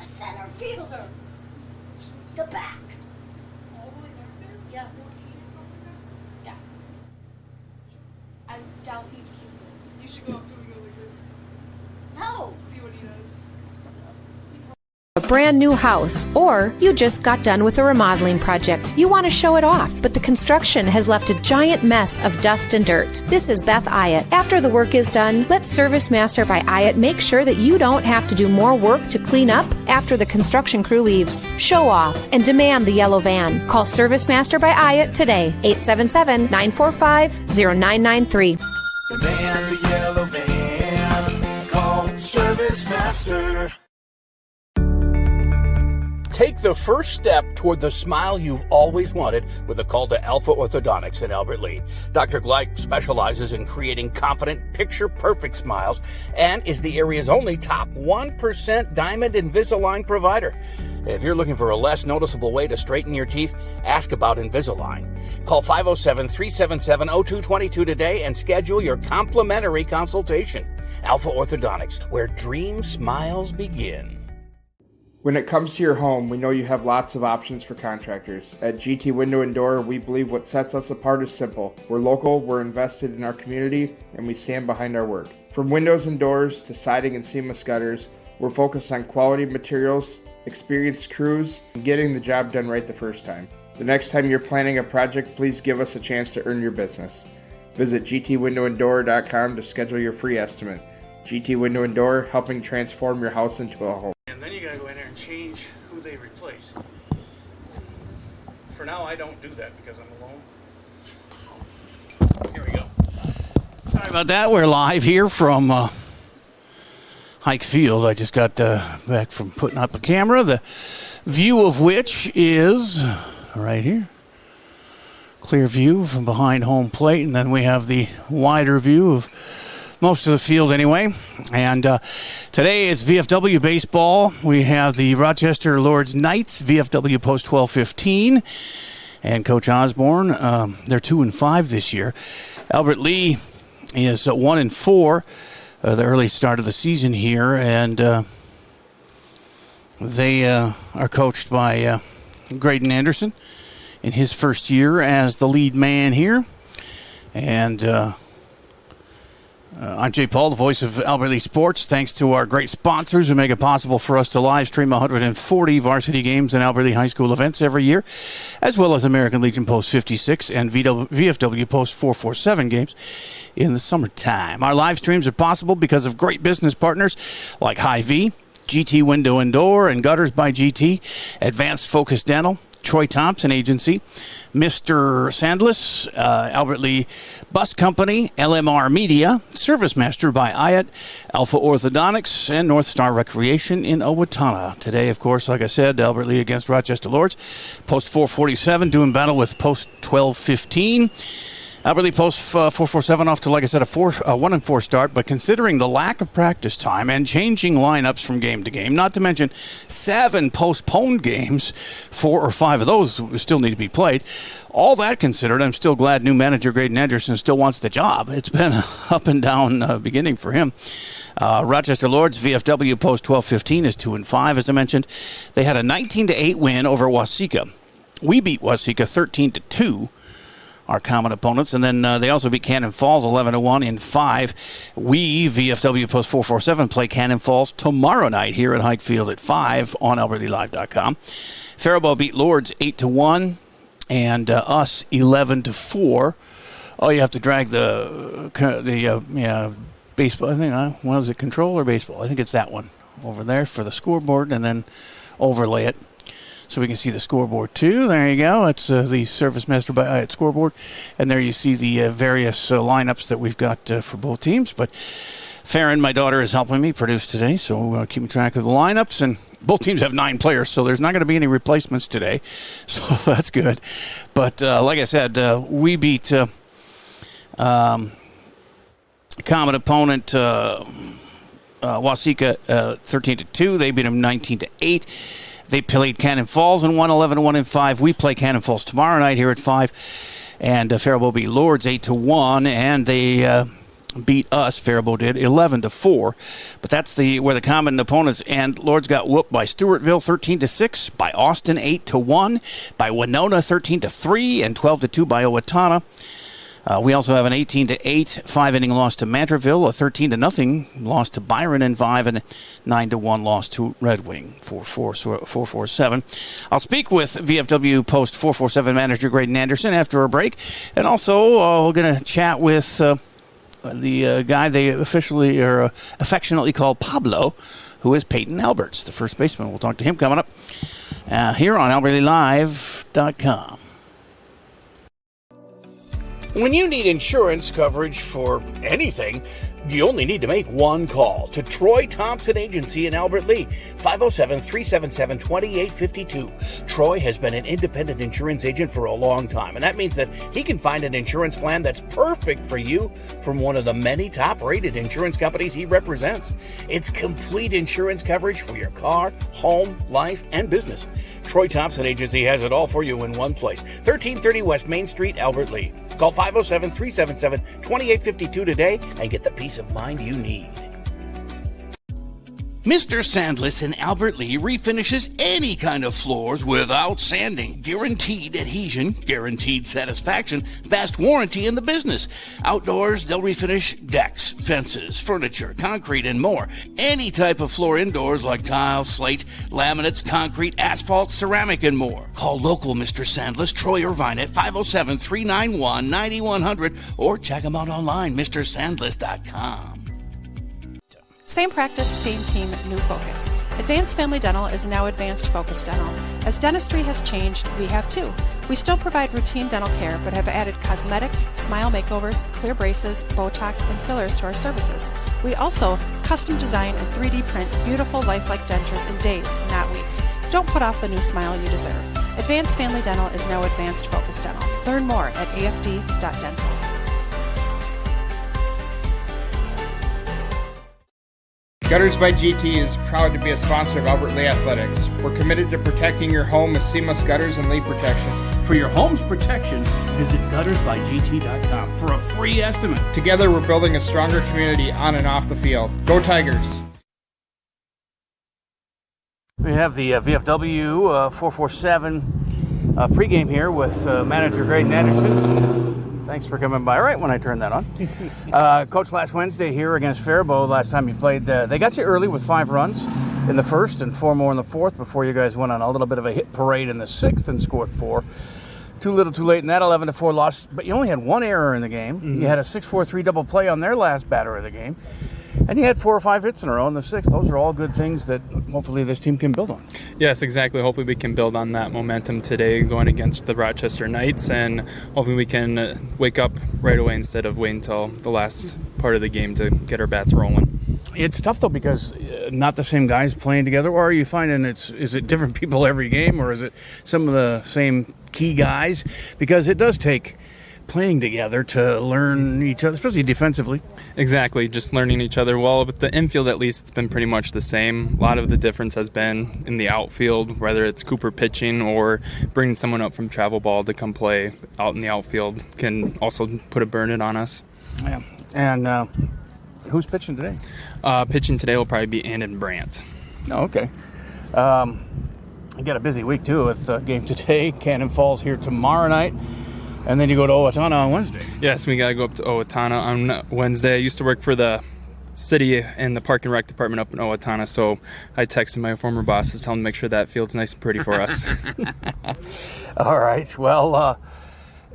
the center fielder. The back. All the way back there? Yeah. 14 or something like that? Yeah. I doubt he's keeping. You should go up to him and go like this. No. See what he does. A brand new house, or you just got done with a remodeling project. You want to show it off, but the construction has left a giant mess of dust and dirt. This is Beth Ayatt. After the work is done, let Service Master by Ayatt make sure that you don't have to do more work to clean up after the construction crew leaves. Show off and demand the yellow van. Call Service Master by Ayatt today, 877-945-0993. Demand the yellow van. Call Service Master. Take the first step toward the smile you've always wanted with a call to Alpha Orthodontics in Albert Lea. Dr. Gleich specializes in creating confident, picture-perfect smiles and is the area's only top 1% Diamond Invisalign provider. If you're looking for a less noticeable way to straighten your teeth, ask about Invisalign. Call 507-377-0222 today and schedule your complimentary consultation. Alpha Orthodontics, where dream smiles begin. When it comes to your home, we know you have lots of options for contractors. At GT Window and Door, we believe what sets us apart is simple. We're local, we're invested in our community, and we stand behind our work. From windows and doors to siding and seamless gutters, we're focused on quality materials, experienced crews, and getting the job done right the first time. The next time you're planning a project, please give us a chance to earn your business. Visit gtwindowanddoor.com to schedule your free estimate. GT Window and Door, helping transform your house into a home. And then you gotta go in there and change who they replace. For now, I don't do that because I'm alone. Here we go. Sorry about that. We're live here from Hike Field. I just got back from putting up a camera, the view of which is right here. Clear view from behind home plate, and then we have the wider view of most of the field anyway. And today it's VFW baseball. We have the Rochester Lourdes Knights, VFW Post 1215. And Coach Osborne, they're 2-5 this year. Albert Lea is 1-4. The early start of the season here. And they are coached by Graydon Anderson in his first year as the lead man here. And I'm Jay Paul, the voice of Albert Lea Sports. Thanks to our great sponsors who make it possible for us to live stream 140 varsity games and Albert Lea High School events every year, as well as American Legion Post 56 and VFW Post 447 games in the summertime. Our live streams are possible because of great business partners like Hy-Vee, GT Window and Door and Gutters by GT, Advanced Focus Dental, Troy Thompson Agency, Mr. Sandless, Albert Lea Bus Company, LMR Media, Service Master by Ayatt, Alpha Orthodontics, and North Star Recreation in Owatonna. Today, of course, like I said, Albert Lea against Rochester Lourdes. Post 447 doing battle with Post 1215. Albert Lea Post 447 off to, like I said, a 1-4 start, but considering the lack of practice time and changing lineups from game to game, not to mention 7 postponed games, 4 or 5 of those still need to be played. All that considered, I'm still glad new manager Graydon Anderson still wants the job. It's been an up and down beginning for him. Rochester Lourdes, VFW Post 1215 is 2-5, as I mentioned. They had a 19-8 win over Waseca. We beat Waseca 13-2. Our common opponents, and then they also beat Cannon Falls 11-1 in 5. We, VFW Post 447, play Cannon Falls tomorrow night here at Hike Field at 5 on AlbertLeaLive.com. Faribault beat Lourdes 8-1, and us 11-4. Oh, you have to drag the baseball. I think what is it? Control or baseball? I think it's that one over there for the scoreboard, and then overlay it. So we can see the scoreboard too. There you go. It's the Service Master by Ayatt scoreboard. And there you see the various lineups that we've got for both teams. But Farron, my daughter, is helping me produce today, so keeping track of the lineups. And both teams have 9 players, so there's not going to be any replacements today. So that's good. But like I said, we beat common opponent Waseca 13-2. They beat them 19-8. They played Cannon Falls and won 11-1 in 5. We play Cannon Falls tomorrow night here at 5. And Faribault beat Lourdes 8-1. And they beat us, Faribault did, 11-4. But that's where the common opponents, and Lourdes got whooped by Stewartville 13-6, by Austin 8-1, by Winona 13-3, and 12-2 by Owatonna. We also have an 18-8 5-inning loss to Mantorville, a 13-0 loss to Byron, and 5 and 9-1 loss to Red Wing, 447. I'll speak with VFW Post 447 manager Graydon Anderson after a break, and also we're going to chat with the guy they affectionately call Pablo, who is Peyton Alberts, the first baseman. We'll talk to him coming up here on AlbertlyLive.com. When you need insurance coverage for anything, you only need to make one call to Troy Thompson Agency in Albert Lea, 507-377-2852. Troy has been an independent insurance agent for a long time, and that means that he can find an insurance plan that's perfect for you from one of the many top-rated insurance companies he represents. It's complete insurance coverage for your car, home, life, and business. Troy Thompson Agency has it all for you in one place, 1330 West Main Street, Albert Lea. Call 507-377-2852 today and get the peace of mind you need. Mr. Sandless in Albert Lea refinishes any kind of floors without sanding. Guaranteed adhesion, guaranteed satisfaction, best warranty in the business. Outdoors, they'll refinish decks, fences, furniture, concrete, and more. Any type of floor indoors like tile, slate, laminates, concrete, asphalt, ceramic, and more. Call local Mr. Sandless, Troy Irvine at 507-391-9100 or check him out online, MrSandless.com. Same practice, same team, new focus. Advanced Family Dental is now Advanced Focus Dental. As dentistry has changed, we have too. We still provide routine dental care, but have added cosmetics, smile makeovers, clear braces, Botox, and fillers to our services. We also custom design and 3D print beautiful lifelike dentures in days, not weeks. Don't put off the new smile you deserve. Advanced Family Dental is now Advanced Focus Dental. Learn more at afd.dental. Gutters by GT is proud to be a sponsor of Albert Lea Athletics. We're committed to protecting your home with seamless gutters and leak protection. For your home's protection, visit guttersbygt.com for a free estimate. Together, we're building a stronger community on and off the field. Go Tigers! We have the VFW 447 pregame here with manager Graydon Anderson. Thanks for coming by right when I turned that on. Coach, last Wednesday here against Faribault, last time you played, they got you early with 5 runs in the first and 4 more in the fourth before you guys went on a little bit of a hit parade in the sixth and scored 4. Too little, too late in that 11-4 loss, but you only had 1 error in the game. Mm-hmm. You had a 6-4-3 double play on their last batter of the game. And you had 4 or 5 hits in a row in the sixth. Those are all good things that hopefully this team can build on. Yes, exactly. Hopefully we can build on that momentum today going against the Rochester Knights, and hopefully we can wake up right away instead of waiting until the last part of the game to get our bats rolling. It's tough, though, because not the same guys playing together, or are you finding is it different people every game, or is it some of the same key guys? Because it does take playing together to learn each other, especially defensively. Exactly, just learning each other. Well, with the infield, at least, it's been pretty much the same. A lot of the difference has been in the outfield, whether it's Cooper pitching or bringing someone up from travel ball to come play out in the outfield can also put a burden on us. Yeah, and who's pitching today? Pitching today will probably be Andon Brandt. Oh, okay. You got a busy week, too, with game today. Cannon Falls here tomorrow night. And then you go to Owatonna on Wednesday. Yes, we got to go up to Owatonna on Wednesday. I used to work for the city and the park and rec department up in Owatonna, so I texted my former bosses, telling them to make sure that field's nice and pretty for us. All right. Well,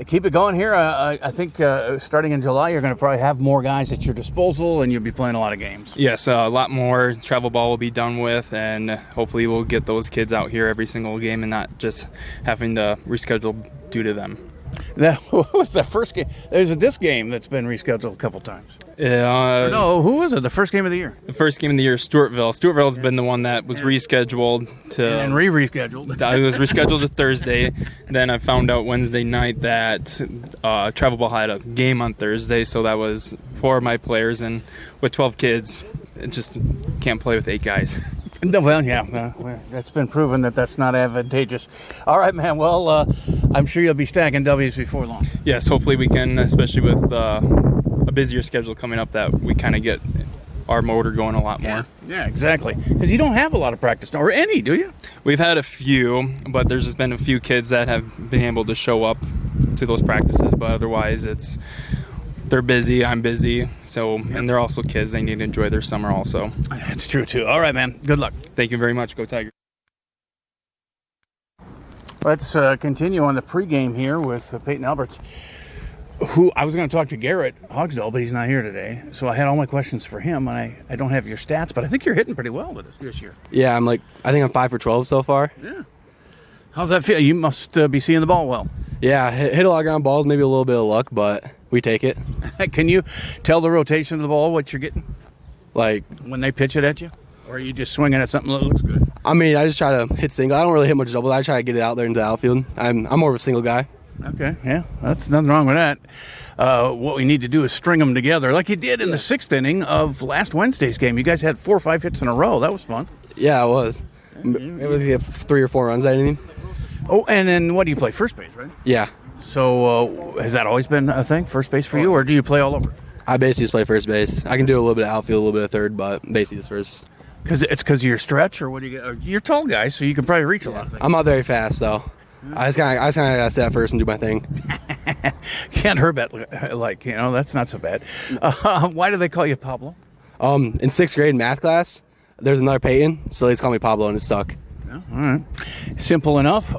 keep it going here. I think starting in July, you're going to probably have more guys at your disposal, and you'll be playing a lot of games. Yes, a lot more travel ball will be done with, and hopefully we'll get those kids out here every single game and not just having to reschedule due to them. That was the first game. There's this game that's been rescheduled a couple times. No, who was it? The first game of the year? The first game of the year, Stewartville. Stewartville's been the one that was rescheduled to... And rescheduled. It was rescheduled to Thursday. Then I found out Wednesday night that Travel Ball had a game on Thursday, so that was 4 of my players, and with 12 kids, it just can't play with 8 guys. Well, yeah, it's been proven that that's not advantageous. All right, man. Well, I'm sure you'll be stacking W's before long. Yes, hopefully we can, especially with a busier schedule coming up that we kind of get our motor going a lot more. Yeah, exactly. Because you don't have a lot of practice, or any, do you? We've had a few, but there's just been a few kids that have been able to show up to those practices, but otherwise they're busy, I'm busy, so, and they're also kids, they need to enjoy their summer also. That's true, too. All right, man. Good luck. Thank you very much. Go Tigers. Let's continue on the pregame here with Peyton Alberts, who I was going to talk to Garrett Hogsdale, but he's not here today. So I had all my questions for him, and I don't have your stats, but I think you're hitting pretty well this year. Yeah, I think I'm 5 for 12 so far. Yeah. How's that feel? You must be seeing the ball well. Yeah, hit a lot of ground balls, maybe a little bit of luck, but we take it. Can you tell the rotation of the ball what you're getting? Like, when they pitch it at you? Or are you just swinging at something that looks good? I mean, I just try to hit single. I don't really hit much double. I try to get it out there into the outfield. I'm more of a single guy. Okay, yeah, that's nothing wrong with that. What we need to do is string them together like you did in the 6th inning of last Wednesday's game. You guys had 4 or 5 hits in a row. That was fun. Yeah, it was. Maybe we had 3 or 4 runs that inning. Oh, and then what do you play? First base, right? Yeah. So has that always been a thing, first base for you, or do you play all over? I basically just play first base. I can do a little bit of outfield, a little bit of third, but basically just first. Because of your stretch, or what do you get? You're a tall guy, so you can probably reach a lot of things. I'm not very fast, so I just kind of gotta sit at first and do my thing. Can't hurt that, that's not so bad. Why do they call you Pablo? In 6th grade math class, there's another Peyton, so they just call me Pablo, and it stuck. Yeah, all right, simple enough.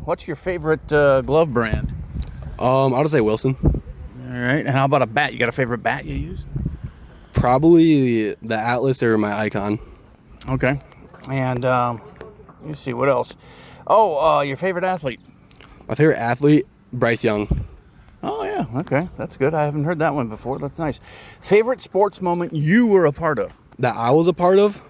What's your favorite glove brand? I'll just say Wilson. All right, and how about a bat? You got a favorite bat you use? Probably the Atlas or my Icon. Okay, and let me see what else. Oh, your favorite athlete? My favorite athlete, Bryce Young. Oh yeah, okay, that's good. I haven't heard that one before. That's nice. Favorite sports moment you were a part of? That I was a part of?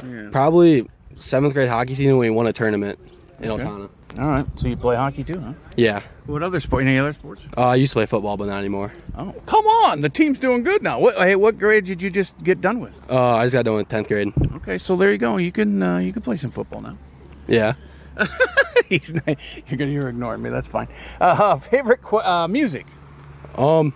Yeah. Probably 7th grade hockey season when we won a tournament in Altana. All right, so you play hockey too, huh? Yeah. What other sport? Any other sports? I used to play football, but not anymore. Oh, come on! The team's doing good now. What grade did you just get done with? I just got done with 10th grade. Okay, so there you go. You can play some football now. Yeah. You're ignoring me. That's fine. Favorite music? I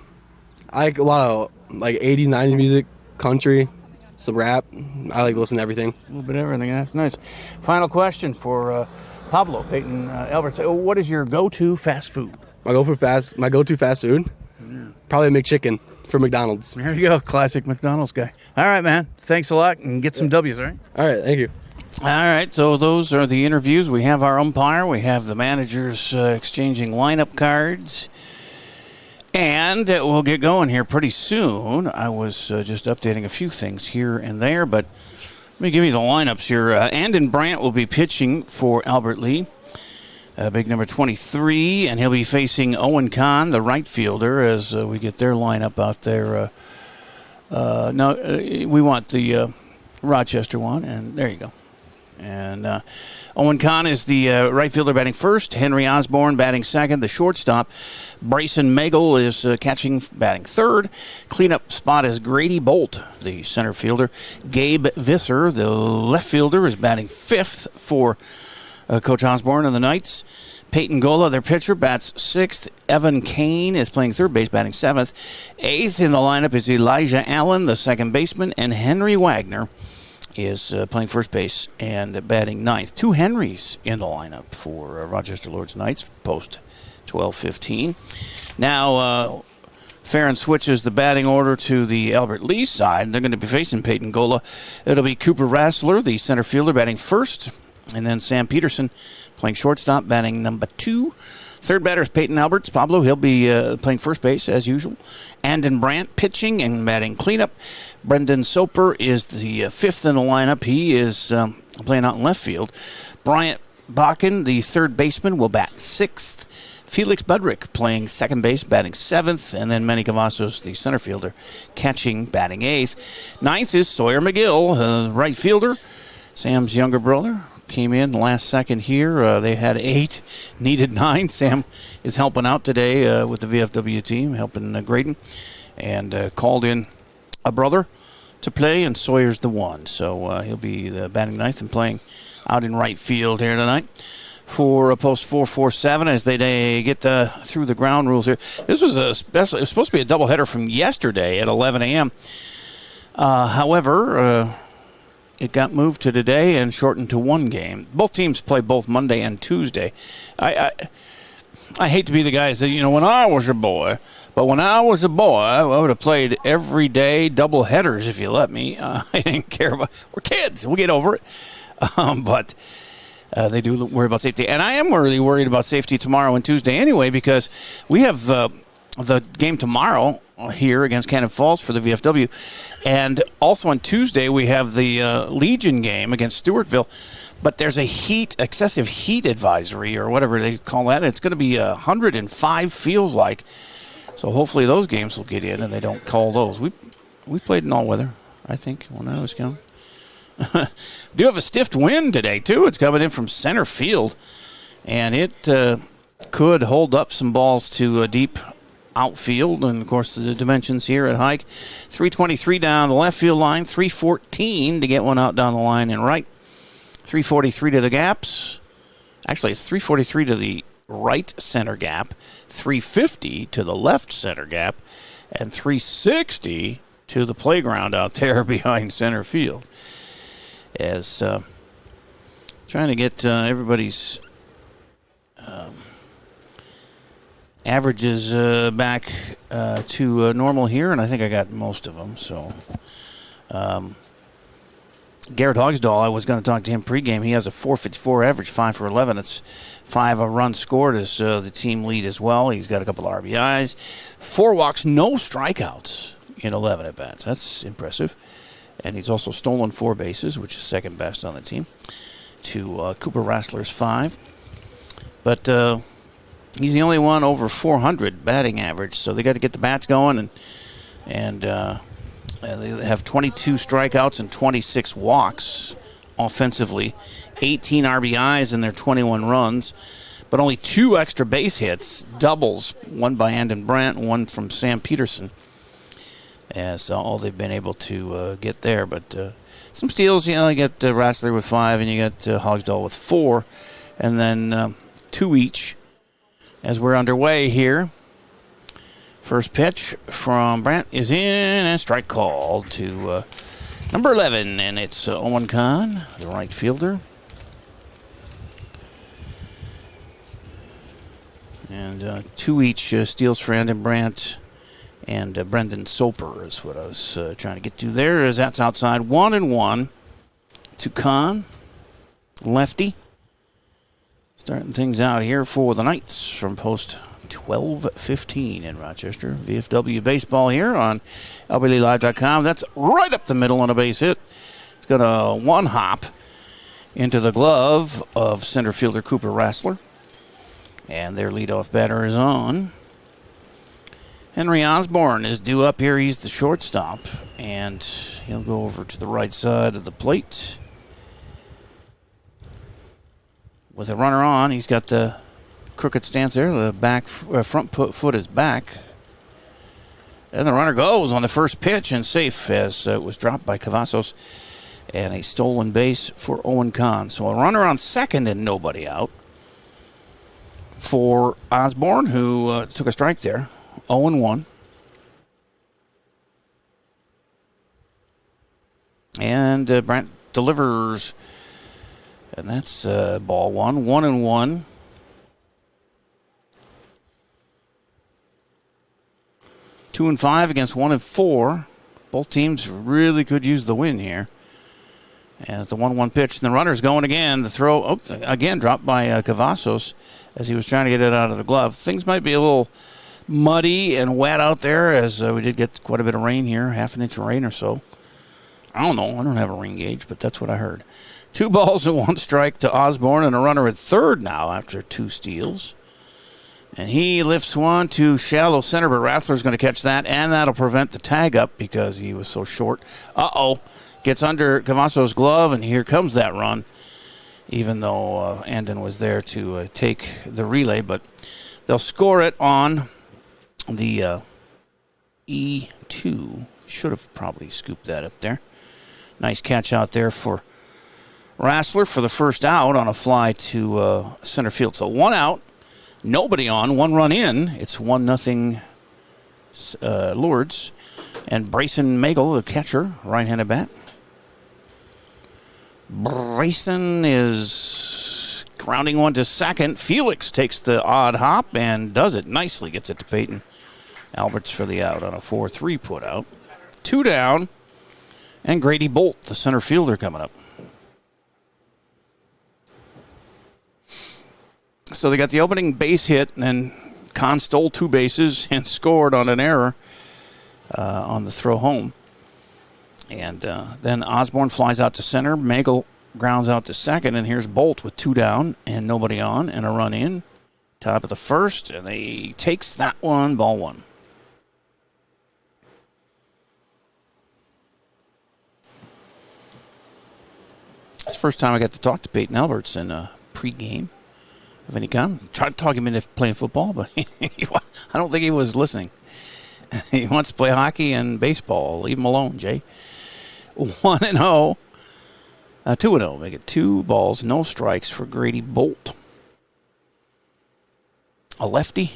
like a lot of 80s, 90s music, country, some rap. I like to listen to everything. A little bit of everything. That's nice. Final question for Pablo, Peyton Alberts. What is your go-to fast food? My go-to fast food? Yeah. Probably a McChicken from McDonald's. There you go. Classic McDonald's guy. All right, man. Thanks a lot, and get some W's, all right? All right. Thank you. All right, so those are the interviews. We have our umpire. We have the managers exchanging lineup cards. And we'll get going here pretty soon. I was just updating a few things here and there, but let me give you the lineups here. Andon Brandt will be pitching for Albert Lee, big number 23, and he'll be facing Owen Kahn, the right fielder, as we get their lineup out there. We want the Rochester one, and there you go. And Owen Kahn is the right fielder batting first. Henry Osborne batting second. The shortstop, Bryson Magel, is catching, batting third. Cleanup spot is Grady Bolt, the center fielder. Gabe Visser, the left fielder, is batting fifth for Coach Osborne and the Knights. Peyton Gola, their pitcher, bats sixth. Evan Kane is playing third base, batting seventh. Eighth in the lineup is Elijah Allen, the second baseman, and Henry Wagner is playing first base and batting ninth. Two Henrys in the lineup for Rochester Lourdes Knights post 12:15. Now, Farron switches the batting order to the Albert Lee side. They're going to be facing Peyton Gola. It'll be Cooper Rassler, the center fielder, batting first, and then Sam Peterson playing shortstop, batting number 2. Third batter is Peyton Alberts. Pablo, he'll be playing first base as usual. Andon Brandt pitching and batting cleanup. Brendan Soper is the fifth in the lineup. He is playing out in left field. Bryant Bakken, the third baseman, will bat sixth. Felix Budrick playing second base, batting seventh. And then Manny Cavazos, the center fielder, catching, batting eighth. Ninth is Sawyer McGill, right fielder. Sam's younger brother. Came in last second here. They had 8, needed 9. Sam is helping out today with the VFW team, helping Graydon, and called in a brother to play, and Sawyer's the one. So he'll be the batting ninth and playing out in right field here tonight. for a post 447 as they get through the ground rules here. This was it was supposed to be a doubleheader from yesterday at 11 a.m. However, it got moved to today and shortened to one game. Both teams play both Monday and Tuesday. I hate to be the guy that said, when I was a boy, but when I was a boy, I would have played every day double headers if you let me. I didn't care about. We're kids. We'll get over it. But they do worry about safety. And I am really worried about safety tomorrow and Tuesday anyway, because we have the game tomorrow here against Cannon Falls for the VFW. And also on Tuesday, we have the Legion game against Stewartville. But there's a excessive heat advisory or whatever they call that. It's going to be 105, feels like. So hopefully those games will get in and they don't call those. We played in all weather, I think, when I was young. Do have a stiff wind today, too. It's coming in from center field. And it could hold up some balls to a deep outfield. And, of course, the dimensions here at Hike. 323 down the left field line. 314 to get one out down the line and right. 343 to the gaps. Actually, it's 343 to the right center gap. 350 to the left center gap. And 360 to the playground out there behind center field. As trying to get everybody's averages back to normal here, and I think I got most of them. So, Garrett Hogsdahl, I was going to talk to him pregame. He has a 454 average, 5 for 11. It's 5 runs scored as the team lead as well. He's got a couple of RBIs, 4 walks, no strikeouts in 11 at bats. That's impressive. And he's also stolen 4 bases, which is second best on the team, to Cooper Rassler's 5. But he's the only one over 400 batting average, so they got to get the bats going, and they have 22 strikeouts and 26 walks offensively, 18 RBIs in their 21 runs, but only 2 extra base hits, doubles, one by Andon Brandt, one from Sam Peterson. As all they've been able to get there. But some steals, you get Rassler with 5, and you got Hogsdahl with 4, and then 2 each as we're underway here. First pitch from Brandt is in, and strike called to number 11, and it's Owen Kahn, the right fielder. And 2 each steals for Andon Brandt. And Brendan Soper is what I was trying to get to there, as that's outside 1-1 to Kahn, lefty. Starting things out here for the Knights from post 12:15 in Rochester. VFW baseball here on LBLive.com. That's right up the middle on a base hit. It's got a 1 hop into the glove of center fielder Cooper Rassler. And their leadoff batter is on. Henry Osborne is due up here. He's the shortstop, and he'll go over to the right side of the plate. With a runner on, he's got the crooked stance there. The front foot is back. And the runner goes on the first pitch and safe as it was dropped by Cavazos. And a stolen base for Owen Kahn. So a runner on second and nobody out for Osborne, who took a strike there. 0-1. And Brandt delivers. And that's ball 1. 1-1. Two and 5 against 1 and 4. Both teams really could use the win here. As the 1-1 pitch, and the runner's going again. The throw, again, dropped by Cavazos as he was trying to get it out of the glove. Things might be a little muddy and wet out there, as we did get quite a bit of rain here, half an inch of rain or so. I don't know. I don't have a rain gauge, but that's what I heard. 2 balls and 1 strike to Osborne, and a runner at third now after 2 steals. And he lifts one to shallow center, but Rassler's going to catch that, and that'll prevent the tag up because he was so short. Gets under Cavazos' glove, and here comes that run, even though Andon was there to take the relay. But they'll score it on the E2. Should have probably scooped that up there. Nice catch out there for Rassler for the first out on a fly to center field. So 1 out, nobody on, 1 run in. It's 1-0 Lourdes. And Brayson Magel, the catcher, right-handed bat. Brayson is grounding one to second. Felix takes the odd hop and does it nicely. Gets it to Peyton Alberts for the out on a 4-3 put out. 2 down. And Grady Bolt, the center fielder, coming up. So they got the opening base hit, and then Kahn stole 2 bases and scored on an error on the throw home. And then Osborne flies out to center. Magel grounds out to second, and here's Bolt with 2 down and nobody on and a run in. Top of the first, and he takes that one, ball 1. It's the first time I got to talk to Peyton Alberts in a pregame of any kind. Tried to talk him into playing football, but I don't think he was listening. He wants to play hockey and baseball. Leave him alone, Jay. 1-0. 2-0. Make it 2 balls, no strikes for Grady Bolt. A lefty.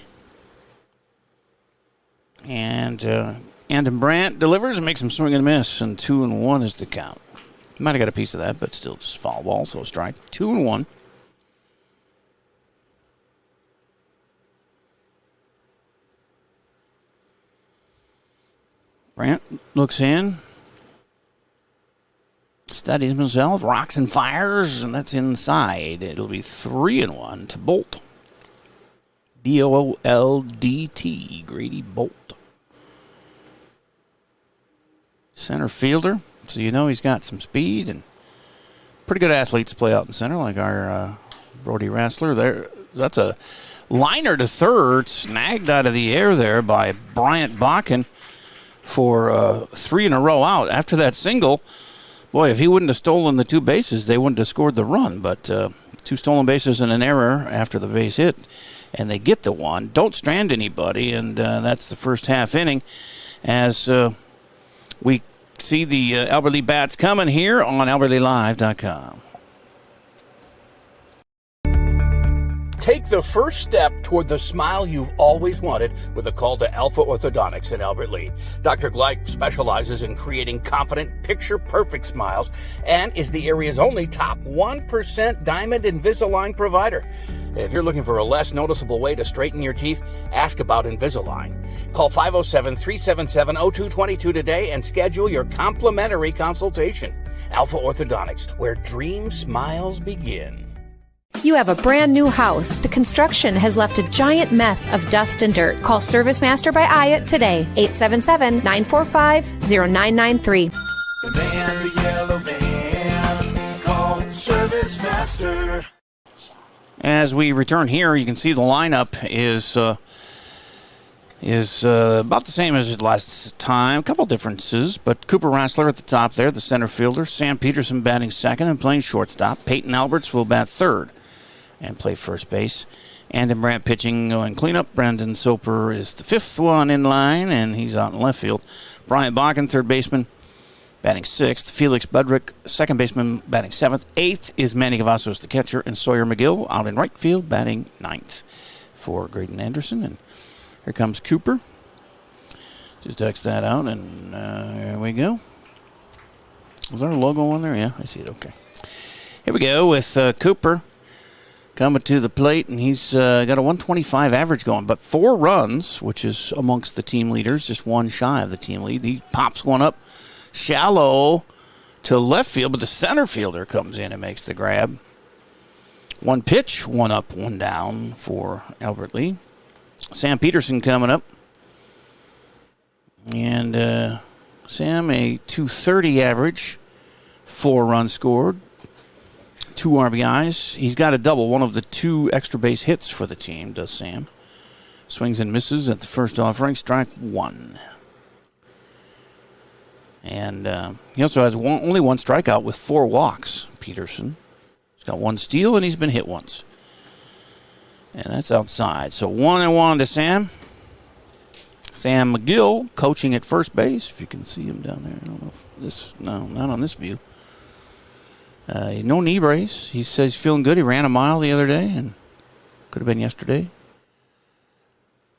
And Andon Brandt delivers and makes him swing and miss, and 2-1 is the count. Might have got a piece of that, but still just foul ball, so strike. 2-1. Brandt looks in. Studies himself, rocks and fires, and that's inside. It'll be 3-1 to Bolt. B-O-L-D-T, Grady Bolt. Center fielder, so you know he's got some speed, and pretty good athletes play out in center, like our Brody Rassler. There, that's a liner to third, snagged out of the air there by Bryant Bakken for 3 in a row out. After that single, boy, if he wouldn't have stolen the 2 bases, they wouldn't have scored the run. But 2 stolen bases and an error after the base hit, and they get the 1. Don't strand anybody, and that's the first half inning as we see the Albert Lee Bats coming here on albertleelive.com. Take the first step toward the smile you've always wanted with a call to Alpha Orthodontics at Albert Lee. Dr. Gleich specializes in creating confident, picture-perfect smiles and is the area's only top 1% Diamond Invisalign provider. If you're looking for a less noticeable way to straighten your teeth, ask about Invisalign. Call 507-377-0222 today and schedule your complimentary consultation. Alpha Orthodontics, where dream smiles begin. You have a brand new house. The construction has left a giant mess of dust and dirt. Call Service Master by Ayat today. 877-945-0993. The van, the yellow van, call Service Master. As we return here, you can see the lineup is about the same as last time. A couple differences, but Cooper Rassler at the top there, the center fielder. Sam Peterson batting second and playing shortstop. Peyton Alberts will bat third and play first base. Andon Brandt pitching, going cleanup. Brendan Soper is the 5th one in line, and he's out in left field. Bryant Bakken, third baseman, batting 6th. Felix Budrick, second baseman, batting 7th. 8th is Manny Cavazos, the catcher, and Sawyer McGill out in right field, batting 9th for Graydon Anderson. And here comes Cooper. Just text that out, and here we go. Was there a logo on there? Yeah, I see it. Okay. Here we go with Cooper coming to the plate, and he's got a 125 average going, but 4 runs, which is amongst the team leaders, just 1 shy of the team lead. He pops one up shallow to left field, but the center fielder comes in and makes the grab. 1 pitch, 1 up, 1 down for Albert Lee. Sam Peterson coming up. And Sam, a 230 average, 4 runs scored, 2 RBIs. He's got a double, one of the 2 extra base hits for the team, does Sam. Swings and misses at the first offering, strike 1. And he also has only 1 strikeout with 4 walks, Peterson. He's got 1 steal, and he's been hit once. And that's outside. So 1-1 to Sam. Sam McGill coaching at first base, if you can see him down there. I don't know if this, no, not on this view. No knee brace. He says he's feeling good. He ran a mile the other day, and could have been yesterday.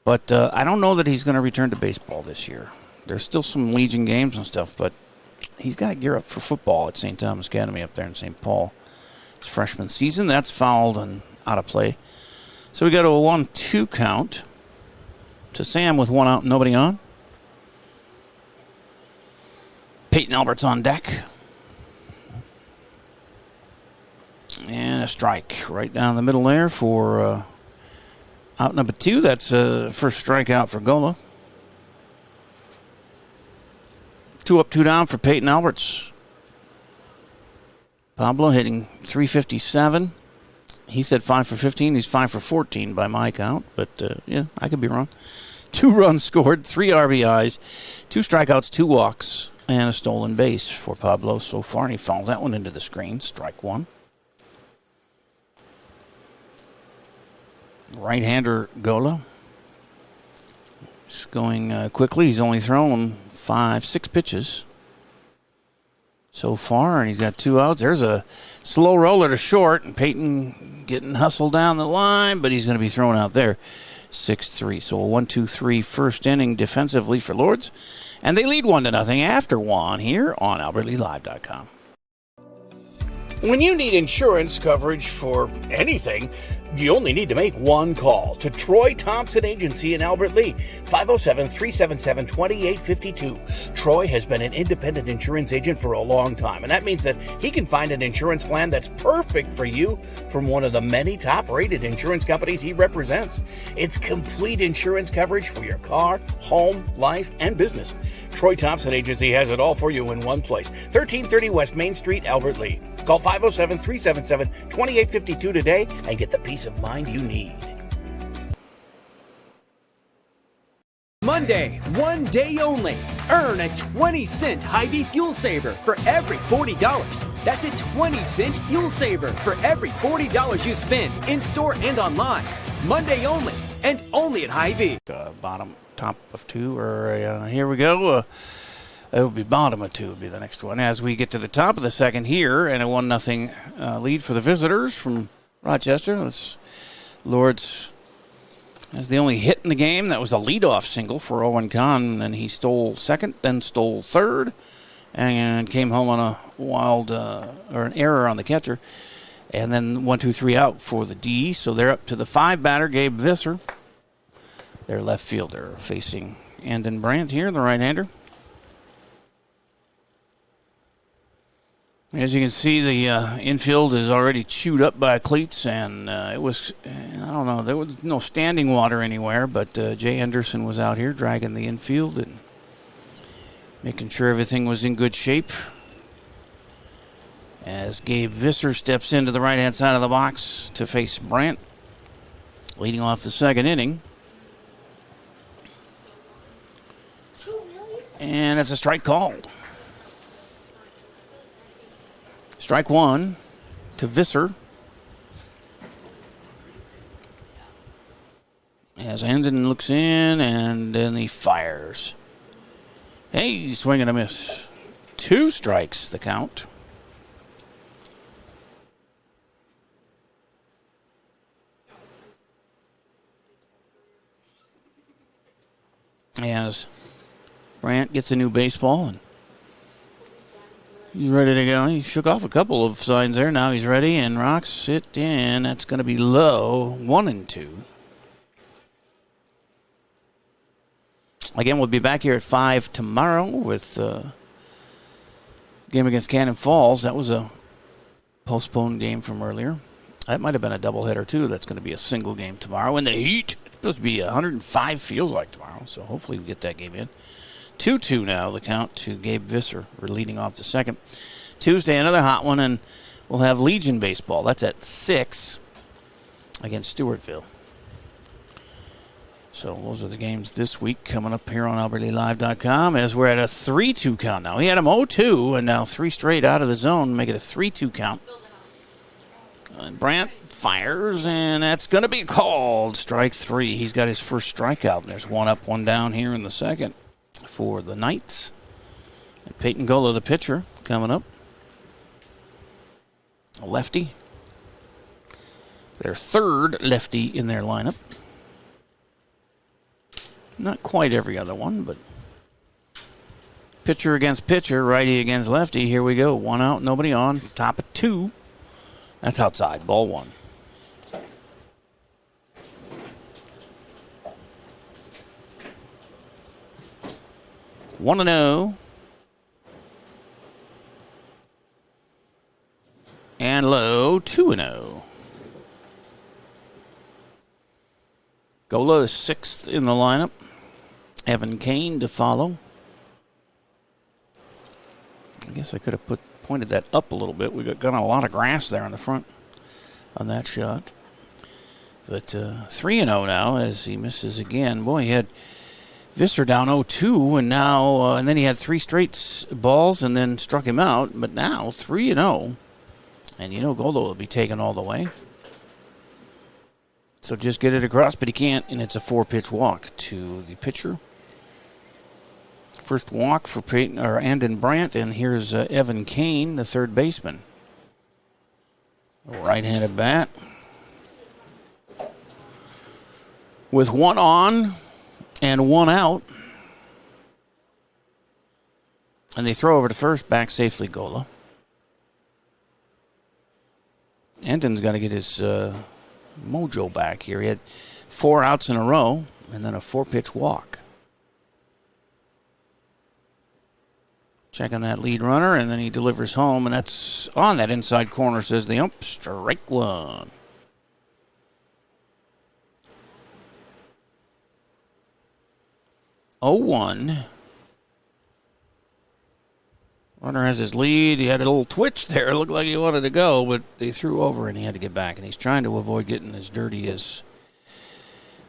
But I don't know that he's going to return to baseball this year. There's still some Legion games and stuff, but he's got to gear up for football at St. Thomas Academy up there in St. Paul. It's freshman season. That's fouled and out of play. So we go to a 1-2 count to Sam with one out, nobody on. Peyton Albert's on deck. And a strike right down the middle there for out number 2. That's first strikeout for Gola. 2 up, 2 down for Peyton Alberts. Pablo hitting .357. He said 5 for 15. He's 5 for 14 by my count, but yeah, I could be wrong. 2 runs scored, 3 RBIs, 2 strikeouts, 2 walks, and a stolen base for Pablo so far. And he fouls that one into the screen. Strike 1. Right-hander Gola. He's going quickly. He's only thrown 6 pitches so far, and he's got 2 outs. There's a slow roller to short, and Peyton getting hustled down the line, but he's going to be thrown out there. 6-3. So a 1-2-3 first inning defensively for Lourdes, and they lead 1-0 after 1 here on AlbertLeeLive.com. When you need insurance coverage for anything, you only need to make one call to Troy Thompson Agency in Albert Lea, 507-377-2852. Troy has been an independent insurance agent for a long time, and that means that he can find an insurance plan that's perfect for you from one of the many top-rated insurance companies he represents. It's complete insurance coverage for your car, home, life, and business. Troy Thompson Agency has it all for you in one place. 1330 West Main Street, Albert Lea. Call 507-377-2852 today and get the peace of mind you need. Monday, one day only. Earn a 20-cent Hy-Vee fuel saver for every $40. That's a 20-cent fuel saver for every $40 you spend in-store and online. Monday only, and only at Hy-Vee. Top of 2, or here we go. It will be bottom of 2 will be the next one. As we get to the top of the second here, and a 1-0 lead for the visitors from Rochester. Lourdes has the only hit in the game. That was a leadoff single for Owen Kahn, and he stole second, then stole third, and came home on a wild or an error on the catcher. And then 1-2-3 out for the D. So they're up to the 5 batter, Gabe Visser. Their left fielder facing Andon Brandt here, the right-hander. As you can see, the infield is already chewed up by cleats, and it was, I don't know, there was no standing water anywhere, but Jay Anderson was out here dragging the infield and making sure everything was in good shape. As Gabe Visser steps into the right-hand side of the box to face Brandt, leading off the second inning. And it's a strike called. Strike 1 to Visser. As Andon looks in, and then he fires. Hey, he's swinging a miss. 2 strikes, the count. As Brandt gets a new baseball, and he's ready to go. He shook off a couple of signs there. Now he's ready and rocks it in. That's going to be low. 1-2. Again, we'll be back here at 5 tomorrow with game against Cannon Falls. That was a postponed game from earlier. That might have been a doubleheader, too. That's going to be a single game tomorrow in the heat. It's supposed to be 105, feels like, tomorrow. So hopefully we get that game in. 2-2 now, the count to Gabe Visser. We're leading off the second. Tuesday, another hot one, and we'll have Legion baseball. That's at 6 against Stewartville. So those are the games this week coming up here on AlbertLeeLive.com as we're at a 3-2 count now. He had him 0-2, and now 3 straight out of the zone, make it a 3-2 count. And Brandt fires, and that's going to be called. Strike 3. He's got his first strikeout. There's 1 up, 1 down here in the second for the Knights. And Peyton Gola, the pitcher, coming up. a lefty. Their third lefty in their lineup. Not quite every other one, but pitcher against pitcher, righty against lefty. Here we go. 1 out, nobody on. Top of 2. That's outside. Ball 1. One and 0. And low, 2 and 0. Gola is 6th in the lineup. Evan Kane to follow. I guess I could have pointed that up a little bit. We got a lot of grass there in the front on that shot. But 3-0 now as he misses again. Boy, he had Visser down 0-2, and now and then he had 3 straight balls and then struck him out. But now 3-0, and you know Goldo will be taken all the way. So just get it across, but he can't, and it's a 4-pitch walk to the pitcher. First walk for Andon Brandt, and here's Evan Kane, the third baseman. Right-handed bat. With 1 on and 1 out. And they throw over to first, back safely Gola. Andon's got to get his mojo back here. He had 4 outs in a row, and then a 4-pitch walk. Checking that lead runner, and then he delivers home, and that's on that inside corner, says the ump. Strike 1. Oh, 1. Runner has his lead. He had a little twitch there. It looked like he wanted to go, but they threw over, and he had to get back. And he's trying to avoid getting as dirty as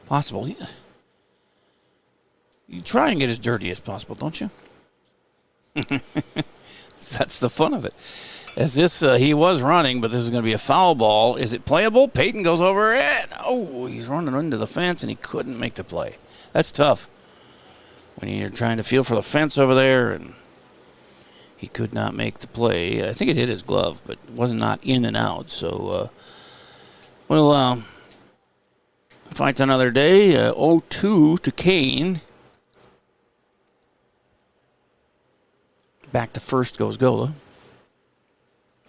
possible. You try and get as dirty as possible, don't you? That's the fun of it. As this, he was running, but this is going to be a foul ball. Is it playable? Peyton goes over it. Oh, he's running into the fence, and he couldn't make the play. That's tough when you're trying to feel for the fence over there, and he could not make the play. I think it hit his glove, but it wasn't not in and out. So we'll fight another day. 0-2 to Kane. Back to first goes Gola.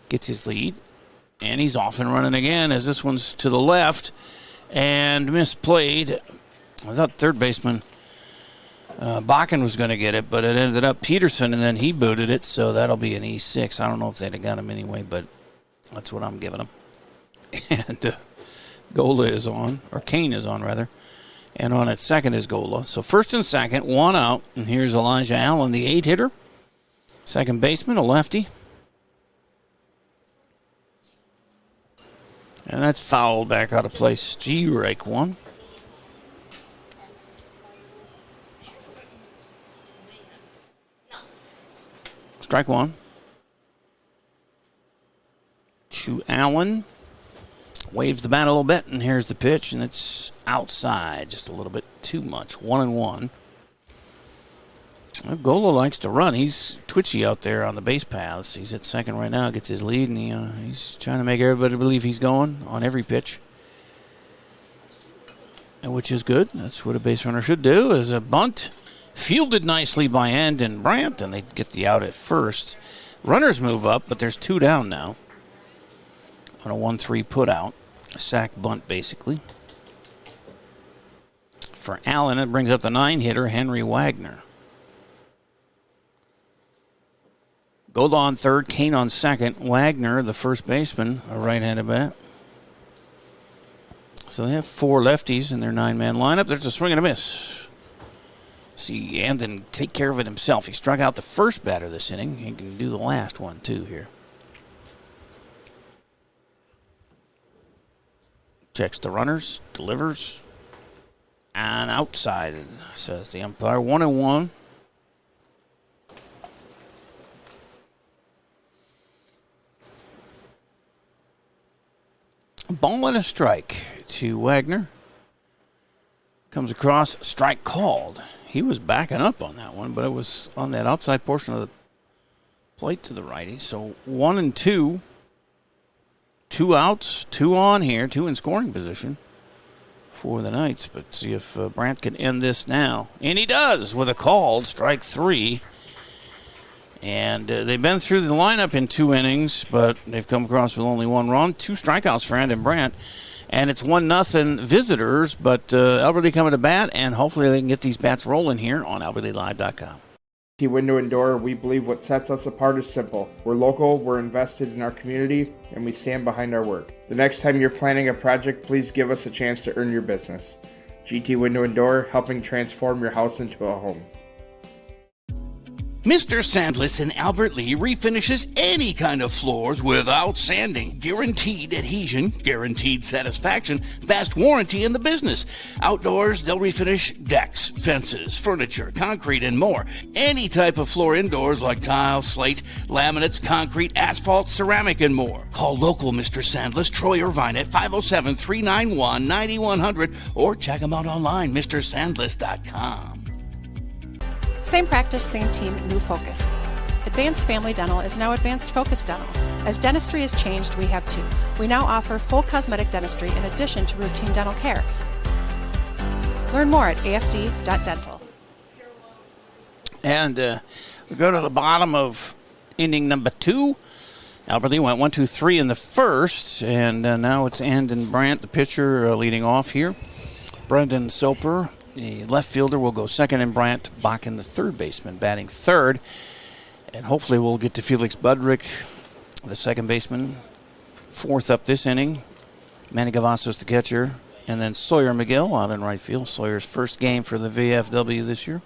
Gets his lead. And he's off and running again as this one's to the left. And misplayed. I thought third baseman Bakken was going to get it, but it ended up Peterson, and then he booted it, so that'll be an E6. I don't know if they'd have got him anyway, but that's what I'm giving him. And Gola is on, or Kane is on, rather. And on at second is Gola. So first and second, 1 out. And here's Elijah Allen, the 8-hitter. Second baseman, a lefty. And that's fouled back out of play. Strike 1. Strike 1. To Allen. Waves the bat a little bit, and here's the pitch, and it's outside just a little bit too much. 1-1. Well, Gola likes to run. He's twitchy out there on the base paths. He's at second right now, gets his lead, and he's trying to make everybody believe he's going on every pitch, and which is good. That's what a base runner should do, is a bunt. Fielded nicely by Andon Brandt, and they get the out at first. Runners move up, but there's 2 down now on a 1-3 put out. A sack bunt, basically. For Allen, it brings up the 9-hitter, Henry Wagner. Gold on third, Kane on second. Wagner, the first baseman, a right-handed bat. So they have 4 lefties in their 9-man lineup. There's a swing and a miss. See Andon take care of it himself. He struck out the first batter this inning. He can do the last one, too, here. Checks the runners, delivers, and outside, says the umpire. 1-1. Ball and a strike to Wagner. Comes across, strike called. He was backing up on that one, but it was on that outside portion of the plate to the righty. So 1-2. 2 outs, 2 on here, 2 in scoring position for the Knights. But see if Brandt can end this now. And he does with a called strike 3. And they've been through the lineup in 2 innings, but they've come across with only 1 run. 2 strikeouts for Andon Brandt. And it's 1-0 visitors, but Albert Lee coming to bat, and hopefully they can get these bats rolling here on AlbertLeeLive.com. Window and Door, we believe what sets us apart is simple. We're local, we're invested in our community, and we stand behind our work. The next time you're planning a project, please give us a chance to earn your business. GT Window and Door, helping transform your house into a home. Mr. Sandless in Albert Lee refinishes any kind of floors without sanding. Guaranteed adhesion, guaranteed satisfaction, best warranty in the business. Outdoors, they'll refinish decks, fences, furniture, concrete, and more. Any type of floor indoors like tile, slate, laminates, concrete, asphalt, ceramic, and more. Call local Mr. Sandless, Troy Irvine at 507-391-9100 or check him out online, MrSandless.com. Same practice, same team, new focus. Advanced Family Dental is now Advanced Focus Dental. As dentistry has changed, we have too. We now offer full cosmetic dentistry in addition to routine dental care. Learn more at afd.dental. And we go to the bottom of inning number 2. Albert Lee went 1-2-3 in the first, and now it's Andon Brandt, the pitcher, leading off here. Brendan Soper, the left fielder, will go second, and Brandt Bakken, the third baseman, batting third. And hopefully we'll get to Felix Budrick, the second baseman, fourth up this inning. Manny Gavassos, the catcher, and then Sawyer McGill out in right field. Sawyer's first game for the VFW this year.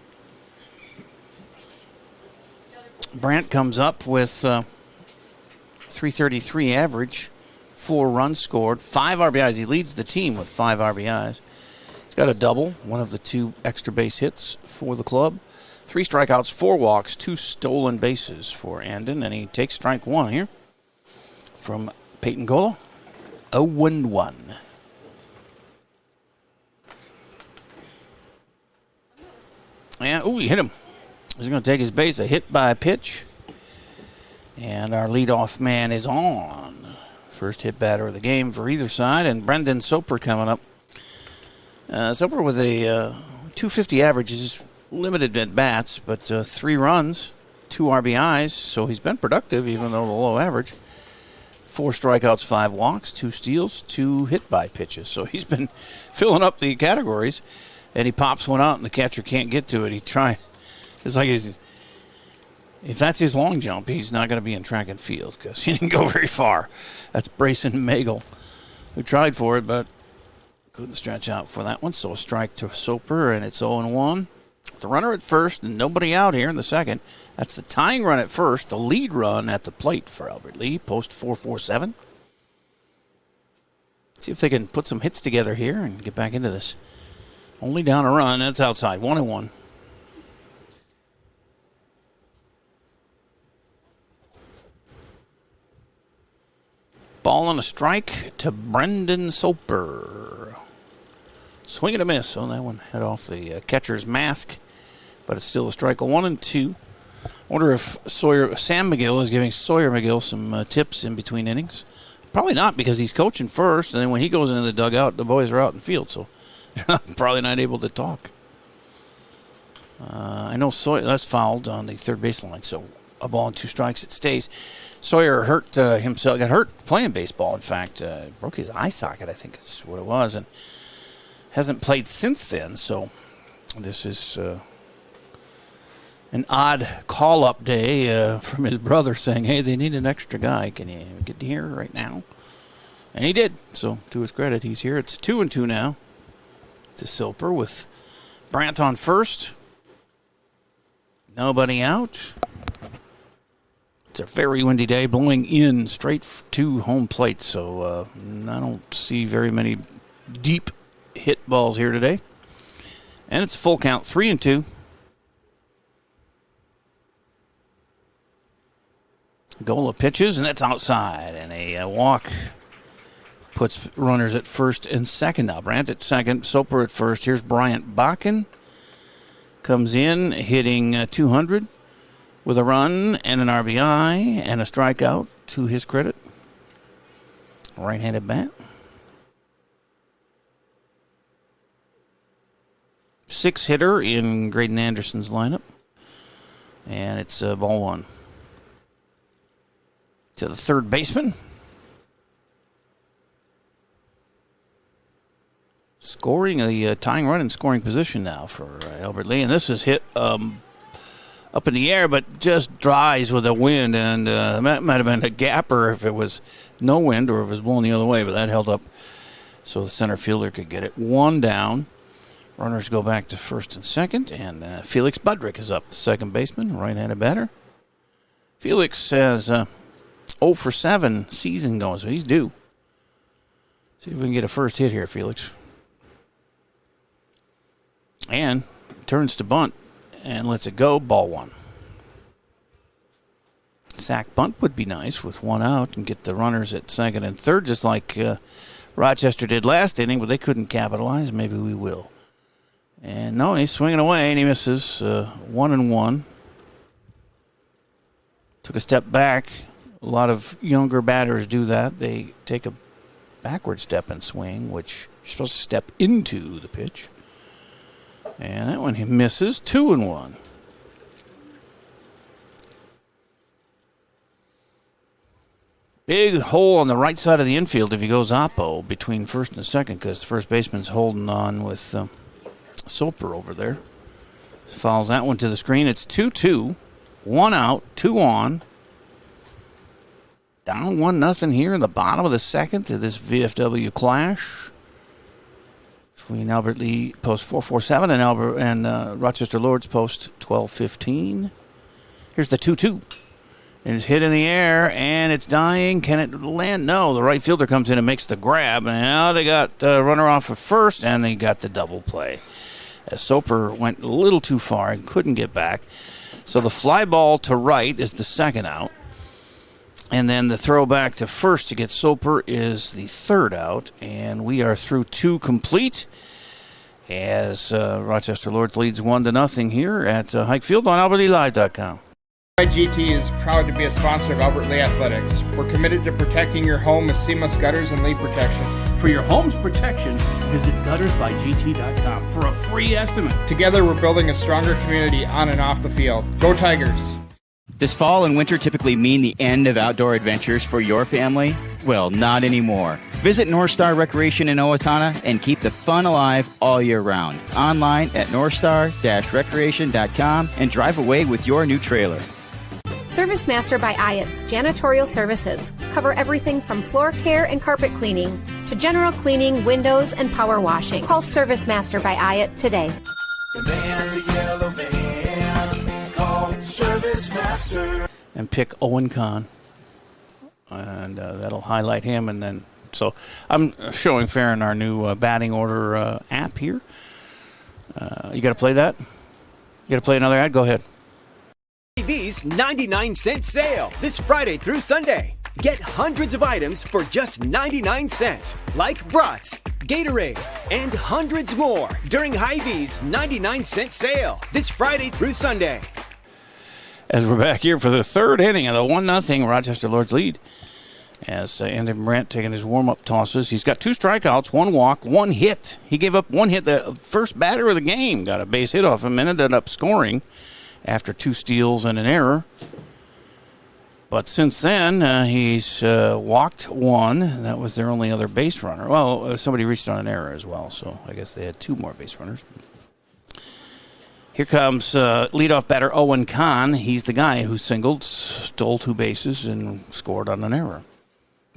Brandt comes up with 333 average, 4 runs scored, 5 RBIs. He leads the team with 5 RBIs. Got a double, one of the 2 extra base hits for the club. 3 strikeouts, 4 walks, 2 stolen bases for Andon, and he takes strike 1 here from Peyton Gola. 0-1. And, he hit him. He's going to take his base, a hit by a pitch. And our leadoff man is on. First hit batter of the game for either side, and Brendan Soper coming up. Soper with a 250 average is limited at bats, but 3 runs, 2 RBIs, so he's been productive even though the low average. 4 strikeouts, 5 walks, 2 steals, 2 hit by pitches. So he's been filling up the categories, and he pops one out and the catcher can't get to it. It's like if that's his long jump, he's not going to be in track and field because he didn't go very far. That's Brayson Magel, who tried for it, but couldn't stretch out for that one, so a strike to Soper, and it's 0-1. The runner at first, and nobody out here in the second. That's the tying run at first, the lead run at the plate for Albert Lee, post 447. See if they can put some hits together here and get back into this. Only down a run, that's outside, 1-1. Ball and a strike to Brendan Soper. Swing and a miss. Oh, that one hit off the catcher's mask, but it's still a strike. 1-2. Wonder if Sam McGill is giving Sawyer McGill some tips in between innings. Probably not, because he's coaching first, and then when he goes into the dugout, the boys are out in the field, so they're probably not able to talk. I know Sawyer, that's fouled on the third baseline, so a ball and 2 strikes, it stays. Sawyer hurt himself, got hurt playing baseball, in fact. Broke his eye socket, I think is what it was, and hasn't played since then, so this is an odd call-up day from his brother saying, hey, they need an extra guy. Can you get here right now? And he did, so to his credit, he's here. It's 2-2 now to Soper with Brandt on first. Nobody out. It's a very windy day, blowing in straight to home plate, so I don't see very many deep hit balls here today. And it's a full count, 3-2. Gola pitches, and that's outside, and a walk puts runners at first and second now. Brandt at second, Soper at first. Here's Bryant Bakken. Comes in hitting 200 with a run and an RBI and a strikeout to his credit. Right-handed bat. 6-hitter in Graydon Anderson's lineup. And it's ball one. To the third baseman. Scoring a tying run in scoring position now for Albert Lee. And this is hit up in the air, but just dries with the wind. And that might have been a gapper if it was no wind or if it was blowing the other way. But that held up so the center fielder could get it. One down. Runners go back to first and second. And Felix Budrick is up, the second baseman, right-handed batter. Felix has 0 for 7 season going, so he's due. See if we can get a first hit here, Felix. And turns to bunt and lets it go. Ball one. Sack bunt would be nice with one out and get the runners at second and third, just like Rochester did last inning, but they couldn't capitalize. Maybe we will. And no, he's swinging away and he misses 1-1. Took a step back. A lot of younger batters do that. They take a backward step and swing, which you're supposed to step into the pitch. And that one he misses. 2-1. Big hole on the right side of the infield if he goes oppo between first and second, because the first baseman's holding on with Soper over there. Fouls that one to the screen. It's 2-2. 1 out, 2 on. Down 1-0 here in the bottom of the second to this VFW clash between Albert Lee post 447 and Rochester Lourdes post 1215. Here's the 2-2. It's hit in the air, and it's dying. Can it land? No, the right fielder comes in and makes the grab. And now they got the runner off at first, and they got the double play. As Soper went a little too far and couldn't get back. So the fly ball to right is the second out. And then the throw back to first to get Soper is the third out. And we are through 2 complete as Rochester Lourdes leads 1-0 here at Hike Field on AlbertLeeLive.com. GT is proud to be a sponsor of Albert Lee Athletics. We're committed to protecting your home with seamless gutters and leak protection. For your home's protection, visit guttersbygt.com for a free estimate. Together, we're building a stronger community on and off the field. Go Tigers! Does fall and winter typically mean the end of outdoor adventures for your family? Well, not anymore. Visit North Star Recreation in Owatonna and keep the fun alive all year round. Online at northstar-recreation.com and drive away with your new trailer. Service Master by Ayat's Janitorial Services cover everything from floor care and carpet cleaning to general cleaning, windows, and power washing. Call Service Master by Ayat today. The man, the yellow van, called Service Master. And pick Owen Kahn. And that'll highlight him. And then, so I'm showing Farron our new batting order app here. You got to play that? You got to play another ad? Go ahead. Hy-Vee's 99-cent sale this Friday through Sunday. Get hundreds of items for just 99 cents, like brats, Gatorade, and hundreds more during Hy-Vee's 99-cent sale this Friday through Sunday. As we're back here for the third inning of the 1-0 Rochester Lourdes lead. As Andy Brandt taking his warm-up tosses. He's got 2 strikeouts, 1 walk, 1 hit. He gave up 1 hit. The first batter of the game got a base hit off him and ended up scoring after 2 steals and an error. But since then, he's walked 1. That was their only other base runner. Well, somebody reached on an error as well, so I guess they had 2 more base runners. Here comes leadoff batter Owen Kahn. He's the guy who singled, stole 2 bases, and scored on an error.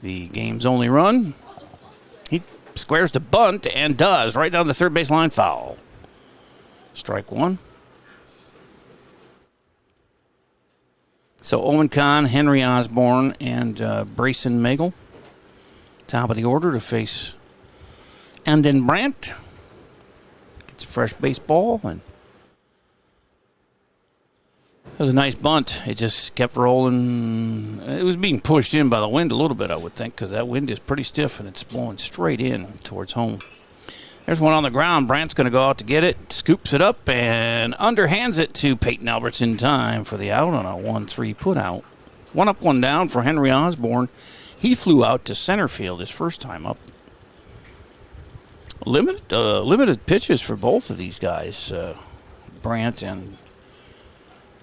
The game's only run. He squares to bunt and does right down the third base line. Foul. Strike 1. So Owen Kahn, Henry Osborne, and Brayson Magel. Top of the order to face Anden Brandt. Gets a fresh baseball. And it was a nice bunt. It just kept rolling. It was being pushed in by the wind a little bit, I would think, because that wind is pretty stiff and it's blowing straight in towards home. There's one on the ground. Brandt's going to go out to get it, scoops it up, and underhands it to Peyton Alberts in time for the out on a 1-3 put out. 1 up, 1 down for Henry Osborne. He flew out to center field his first time up. Limited pitches for both of these guys, Brandt and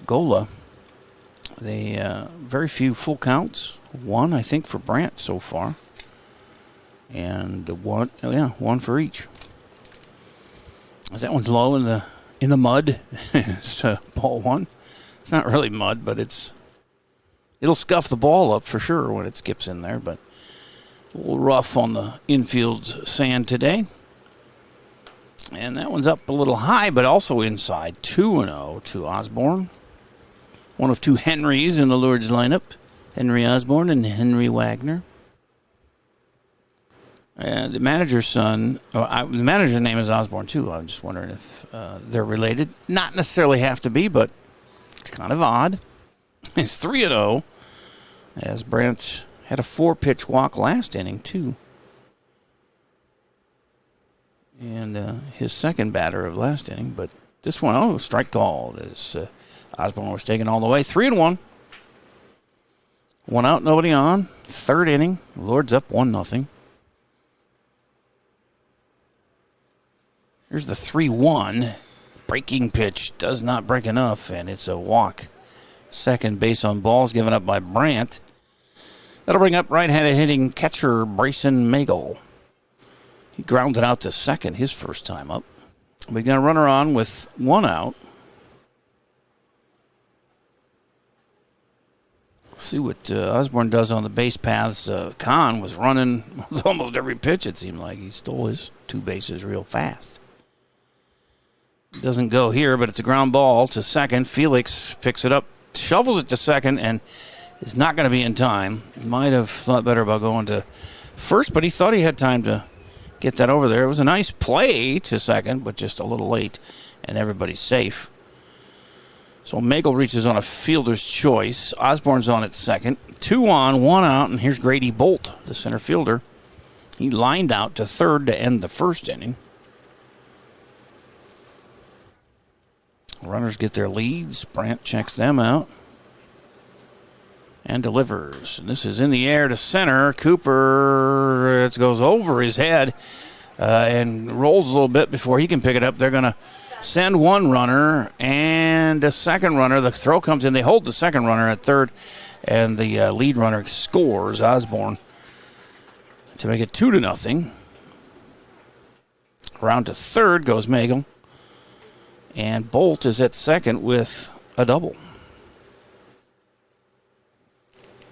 Gola. They very few full counts. One, I think, for Brandt so far, and one for each. As that one's low in the mud. It's ball one. It's not really mud, but it'll scuff the ball up for sure when it skips in there. But a little rough on the infield sand today. And that one's up a little high, but also inside. 2-0 to Osborne. One of two Henrys in the Lourdes lineup. Henry Osborne and Henry Wagner. And the manager's son, the manager's name is Osborne too. I'm just wondering if they're related. Not necessarily have to be, but it's kind of odd. It's 3-0 as Brandt had a 4-pitch walk last inning too. And his second batter of last inning, but this one, strike called as Osborne was taken all the way. 3-1. One out, nobody on. Third inning, Lourdes up 1-0. Here's the 3-1. Breaking pitch does not break enough, and it's a walk. Second base on balls given up by Brandt. That'll bring up right-handed hitting catcher Bryson Magel. He grounded out to second his first time up. We got a runner on with one out. See what Osborne does on the base paths. Kahn was running with almost every pitch, it seemed like. He stole his 2 bases real fast. Doesn't go here, but it's a ground ball to second. Felix picks it up, shovels it to second, and is not going to be in time. Might have thought better about going to first, but he thought he had time to get that over there. It was a nice play to second, but just a little late, and everybody's safe. So Magel reaches on a fielder's choice. Osborne's on at second. 2 on, 1 out, and here's Grady Bolt, the center fielder. He lined out to third to end the first inning. Runners get their leads. Brandt checks them out and delivers. And this is in the air to center. Cooper, it goes over his head and rolls a little bit before he can pick it up. They're going to send one runner and a second runner. The throw comes in. They hold the second runner at third, and the lead runner scores, Osborne, to make it 2-0. Around to third goes Magel. And Bolt is at second with a double.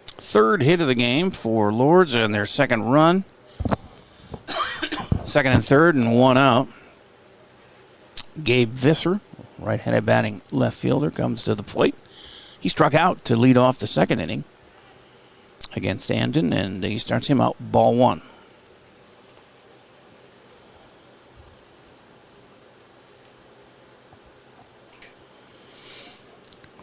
Third hit of the game for Lourdes and their second run. Second and third and one out. Gabe Visser, right-handed batting left fielder, comes to the plate. He struck out to lead off the second inning against Andon, and he starts him out ball one.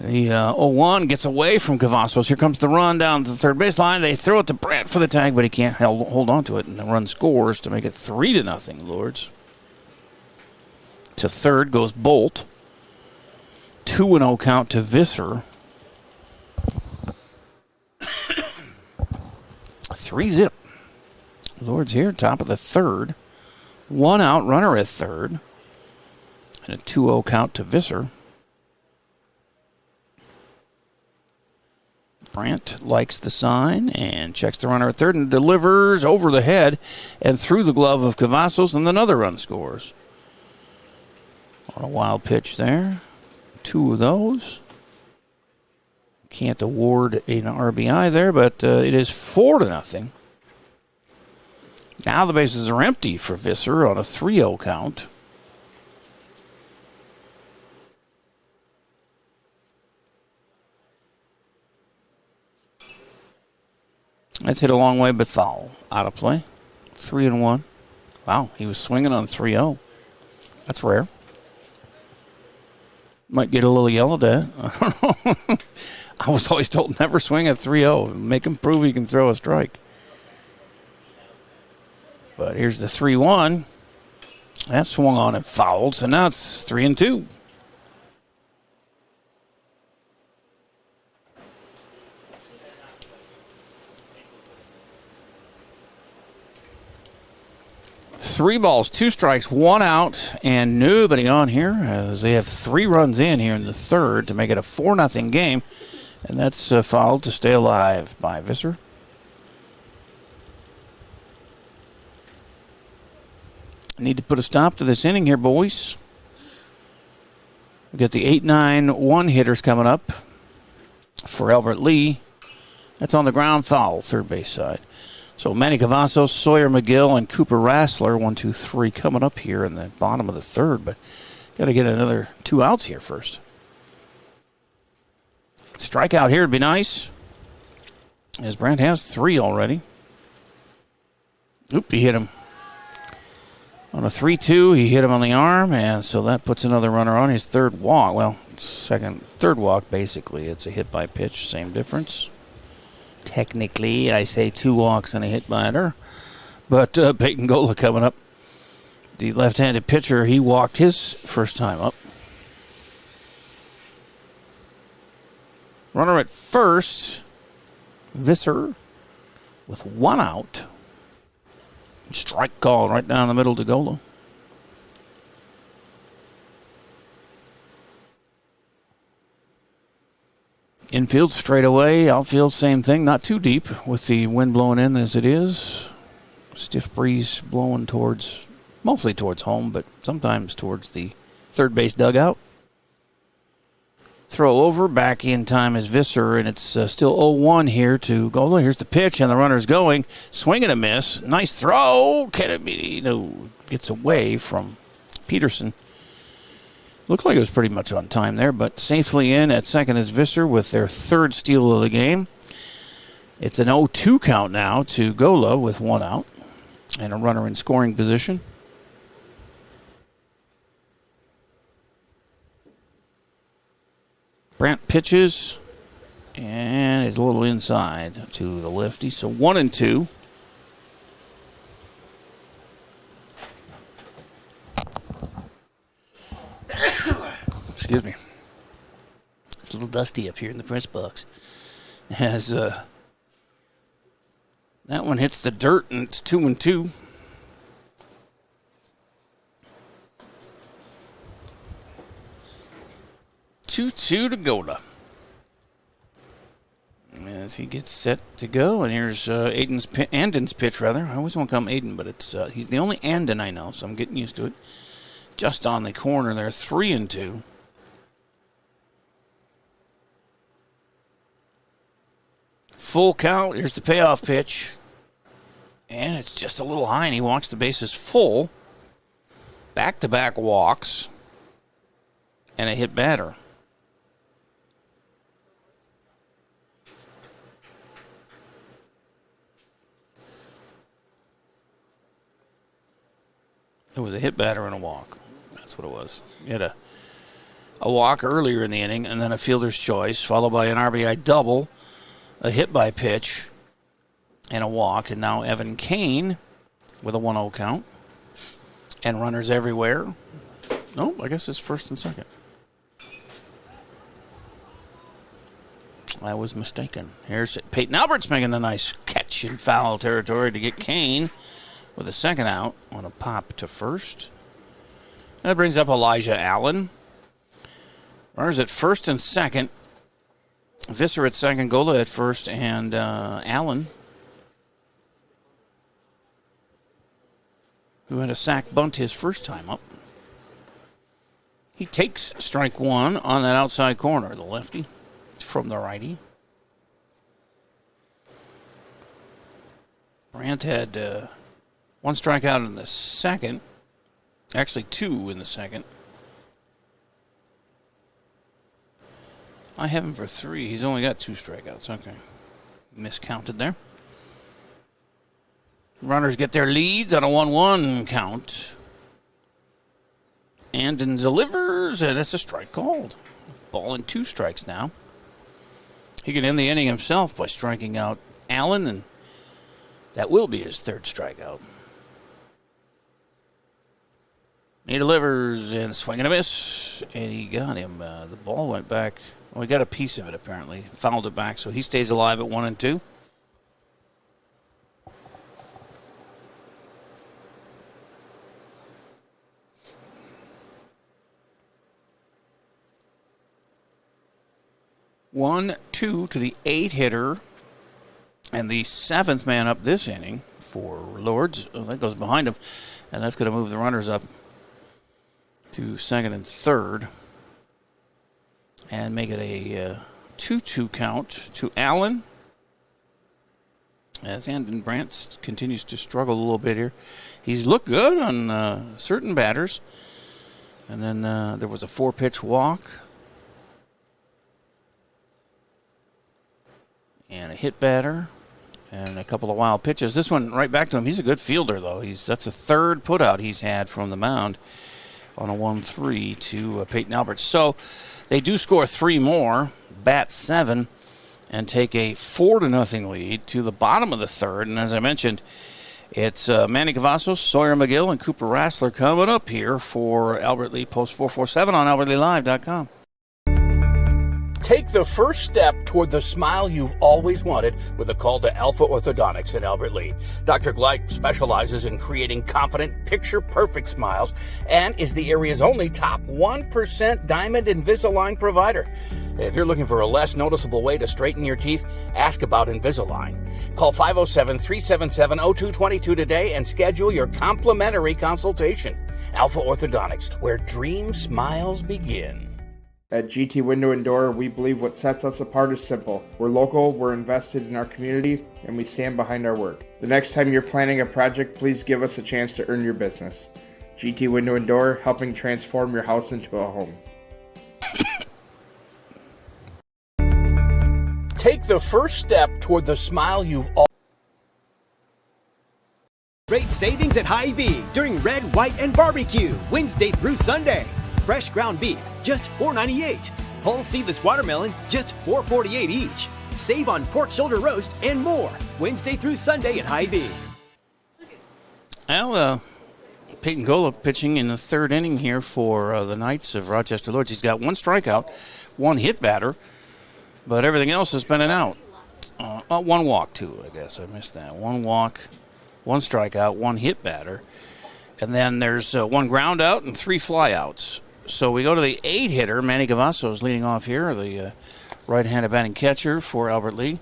The 0-1 gets away from Cavazos. Here comes the run down to the third baseline. They throw it to Brandt for the tag, but he can't hold on to it, and the run scores to make it 3-0, Lourdes. To third goes Bolt. 2-0 count to Visser. 3-0. Lourdes here, top of the third. 1 out, runner at third. And a 2-0 count to Visser. Brandt likes the sign and checks the runner at third and delivers over the head and through the glove of Cavazos, and another run scores. On a wild pitch there. 2 of those. Can't award an RBI there, but it is 4-0. Now the bases are empty for Visser on a 3-0 count. That's hit a long way, but foul. Out of play. 3-1. Wow, he was swinging on 3-0. That's rare. Might get a little yelled at. I don't know. I was always told never swing at 3-0. Make him prove he can throw a strike. But here's the 3-1. That swung on and fouled, so now it's 3-2. 3 balls, 2 strikes, 1 out, and nobody on here as they have 3 runs in here in the third to make it a 4-0 game. And that's fouled to stay alive by Visser. Need to put a stop to this inning here, boys. We got the 8-9-1 hitters coming up for Albert Lee. That's on the ground foul, third base side. So Manny Cavazos, Sawyer McGill, and Cooper Rassler, 1, 2, 3, coming up here in the bottom of the third, but got to get another 2 outs here first. Strikeout here would be nice, as Brandt has 3 already. Oop, he hit him. On a 3-2, he hit him on the arm, and so that puts another runner on his third walk. Well, third walk, basically. It's a hit by pitch, same difference. Technically, I say 2 walks and a hit by hitter. But Peyton Gola coming up. The left-handed pitcher, he walked his first time up. Runner at first, Visser with 1 out. Strike call right down the middle to Gola. Infield straight away, outfield same thing, not too deep with the wind blowing in as it is. Stiff breeze blowing mostly towards home, but sometimes towards the third base dugout. Throw over, back in time is Visser, and it's still 0-1 here to Gola. Here's the pitch, and the runner's going. Swing and a miss. Nice throw. Can it be? No, gets away from Peterson. Looked like it was pretty much on time there, but safely in at second is Visser with their third steal of the game. It's an 0-2 count now to Gola with 1 out and a runner in scoring position. Brandt pitches and is a little inside to the lefty, so 1-2. Excuse me. It's a little dusty up here in the press box. As that one hits the dirt, and it's 2-2. Two to Gola. As he gets set to go, and here's Andon's pitch, rather. I always want to call him Aiden, but it's he's the only Andon I know, so I'm getting used to it. Just on the corner there, 3-2. Full count. Here's the payoff pitch. And it's just a little high, and he walks the bases full. Back-to-back walks. And a hit batter. It was a hit batter and a walk. That's what it was. He had a walk earlier in the inning, and then a fielder's choice, followed by an RBI double, a hit by pitch, and a walk. And now Evan Kane with a 1-0 count. And runners everywhere. No, I guess it's first and second. I was mistaken. Here's Peyton Albert's making a nice catch in foul territory to get Kane with a second out on a pop to first. That brings up Elijah Allen. Runners at first and second. Visser at second, Gola at first, and Allen, who had a sac bunt his first time up. He takes strike 1 on that outside corner, the lefty, from the righty. Brandt had 1 strikeout in the second. Actually, 2 in the second. I have him for 3. He's only got 2 strikeouts. Okay. Miscounted there. Runners get their leads on a 1-1 count. Andon delivers, and it's a strike called. Ball and 2 strikes now. He can end the inning himself by striking out Allen, and that will be his 3rd strikeout. He delivers and swing and a miss, and he got him. The ball went back. Well, he got a piece of it, apparently. Fouled it back, so he stays alive at 1-2. 1-2 to the 8 hitter. And the 7th man up this inning for Lourdes. Oh, that goes behind him. And that's going to move the runners up to 2nd and 3rd. And make it a 2-2 count to Allen. As Andon Brandt continues to struggle a little bit here. He's looked good on certain batters. And then there was a 4-pitch walk. And a hit batter. And a couple of wild pitches. This one right back to him. He's a good fielder, though. That's a 3rd putout he's had from the mound on a 1-3 to Peyton Alberts. So they do score 3 more, bat 7, and take a 4-0 lead to the bottom of the 3rd. And as I mentioned, it's Manny Cavazos, Sawyer McGill, and Cooper Rassler coming up here for Albert Lee Post 447 on AlbertLeeLive.com. Take the first step toward the smile you've always wanted with a call to Alpha Orthodontics in Albert Lee. Dr. Gleich specializes in creating confident, picture-perfect smiles and is the area's only top 1% Diamond Invisalign provider. If you're looking for a less noticeable way to straighten your teeth, ask about Invisalign. Call 507-377-0222 today and schedule your complimentary consultation. Alpha Orthodontics, where dream smiles begin. At GT Window and Door, we believe what sets us apart is simple. We're local, we're invested in our community, and we stand behind our work. The next time you're planning a project, please give us a chance to earn your business. GT Window and Door, helping transform your house into a home. Take the first step toward the smile you've always. Great savings at Hy-Vee during Red, White, and Barbecue, Wednesday through Sunday. Fresh ground beef, just $4.98. Whole seedless watermelon, just $4.48 each. Save on pork shoulder roast and more. Wednesday through Sunday at Hy-Vee. Well, Peyton Gola pitching in the 3rd inning here for the Knights of Rochester Lourdes. He's got 1 strikeout, 1 hit batter, but everything else has been an out. 1 walk, too, I guess. I missed that. 1 walk, 1 strikeout, 1 hit batter. And then there's 1 ground out and 3 flyouts. So we go to the 8 hitter. Manny Cavazos leading off here, the right-handed batting catcher for Albert Lee.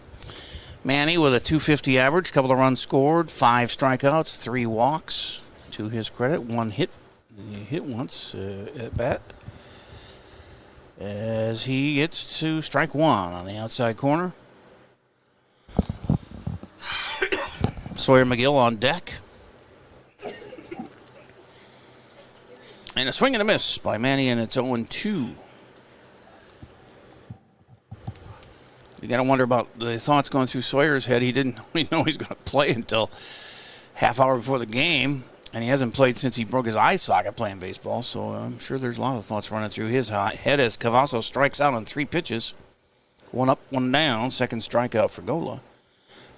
Manny with a .250 average, couple of runs scored, 5 strikeouts, 3 walks. To his credit, 1 hit. He hit once at bat. As he gets to strike 1 on the outside corner. Sawyer McGill on deck. And a swing and a miss by Manny, and it's 0-2. You got to wonder about the thoughts going through Sawyer's head. He didn't really know he's going to play until half hour before the game, and he hasn't played since he broke his eye socket playing baseball, so I'm sure there's a lot of thoughts running through his head as Cavazos strikes out on 3 pitches. 1 up, 1 down, 2nd strikeout for Gola.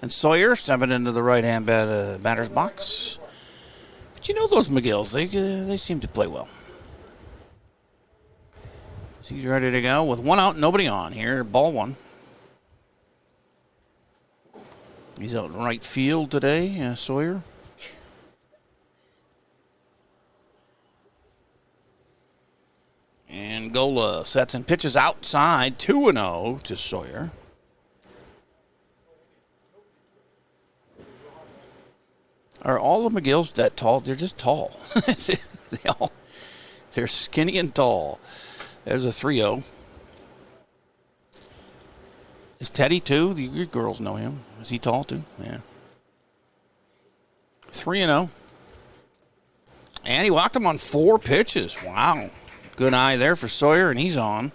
And Sawyer stepping into the right-hand batter's box. But you know those McGills, they seem to play well. So he's ready to go with 1 out, nobody on here. Ball 1. He's out in right field today, Sawyer. And Gola sets and pitches outside, 2-0 to Sawyer. Are all the McGills that tall? They're just tall. They're skinny and tall. There's a 3-0. Is Teddy too? You girls know him. Is he tall too? Yeah. 3-0. And he walked him on 4 pitches. Wow. Good eye there for Sawyer, and he's on.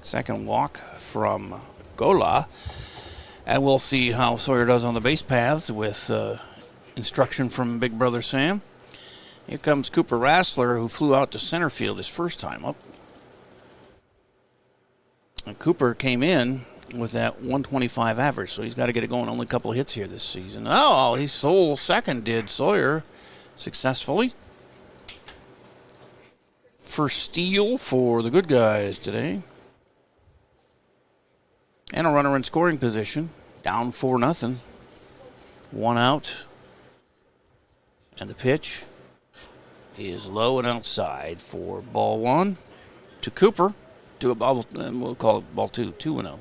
2nd walk from Gola. And we'll see how Sawyer does on the base paths with instruction from Big Brother Sam. Here comes Cooper Rassler, who flew out to center field his first time up. And Cooper came in with that 125 average, so he's got to get it going. Only a couple of hits here this season. Oh, he stole second, did Sawyer, successfully. First steal for the good guys today. And a runner in scoring position. Down 4-0. 1 out. And the pitch is low and outside for ball 1 to Cooper. To a ball, we'll call it ball 2. 2-0.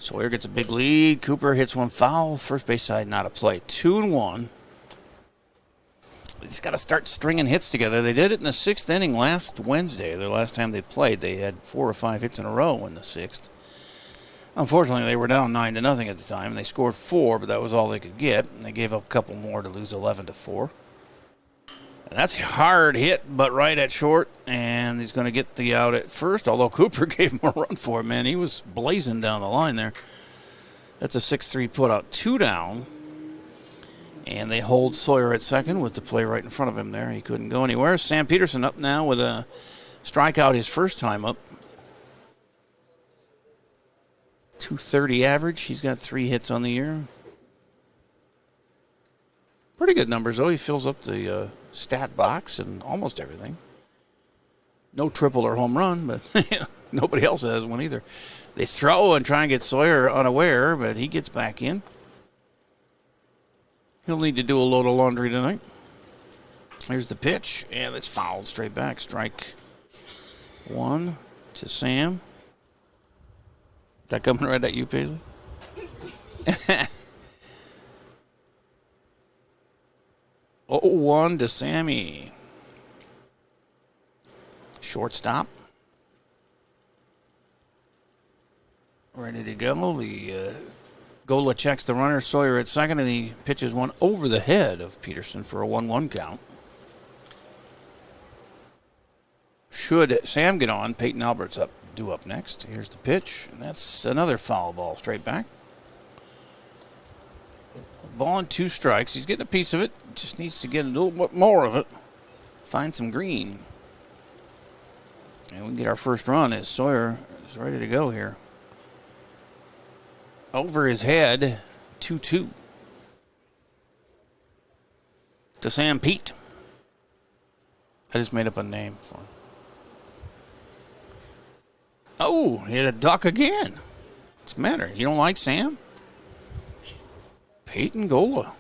Sawyer gets a big lead. Cooper hits one foul. First base side not a play. 2-1. They just got to start stringing hits together. They did it in the 6th inning last Wednesday. The last time they played, they had 4 or 5 hits in a row in the 6th. Unfortunately, they were down 9-0 at the time. They scored 4, but that was all they could get. They gave up a couple more to lose 11-4. And that's a hard hit, but right at short, and he's going to get the out at first, although Cooper gave him a run for it, man. He was blazing down the line there. That's a 6-3 putout. 2 down. And they hold Sawyer at second with the play right in front of him there. He couldn't go anywhere. Sam Peterson up now with a strikeout his first time up. 230 average. He's got 3 hits on the year. Pretty good numbers, though. He fills up the stat box and almost everything. No triple or home run, but nobody else has one either. They throw and try and get Sawyer unaware, but he gets back in. He'll need to do a load of laundry tonight. Here's the pitch, and it's fouled straight back. Strike 1 to Sam. That coming right at you, Paisley? 0-1 to Sammy. Shortstop. Ready to go. The Gola checks the runner. Sawyer at second, and he pitches one over the head of Peterson for a 1-1 count. Should Sam get on, Peyton Albert's due up next. Here's the pitch, and that's another foul ball straight back. Ball and 2 strikes. He's getting a piece of it. Just needs to get a little bit more of it. Find some green. And we get our first run as Sawyer is ready to go here. Over his head, 2-2. To Sam Pete. I just made up a name for him. Oh, he had a duck again. What's the matter? You don't like Sam? Peyton Gola.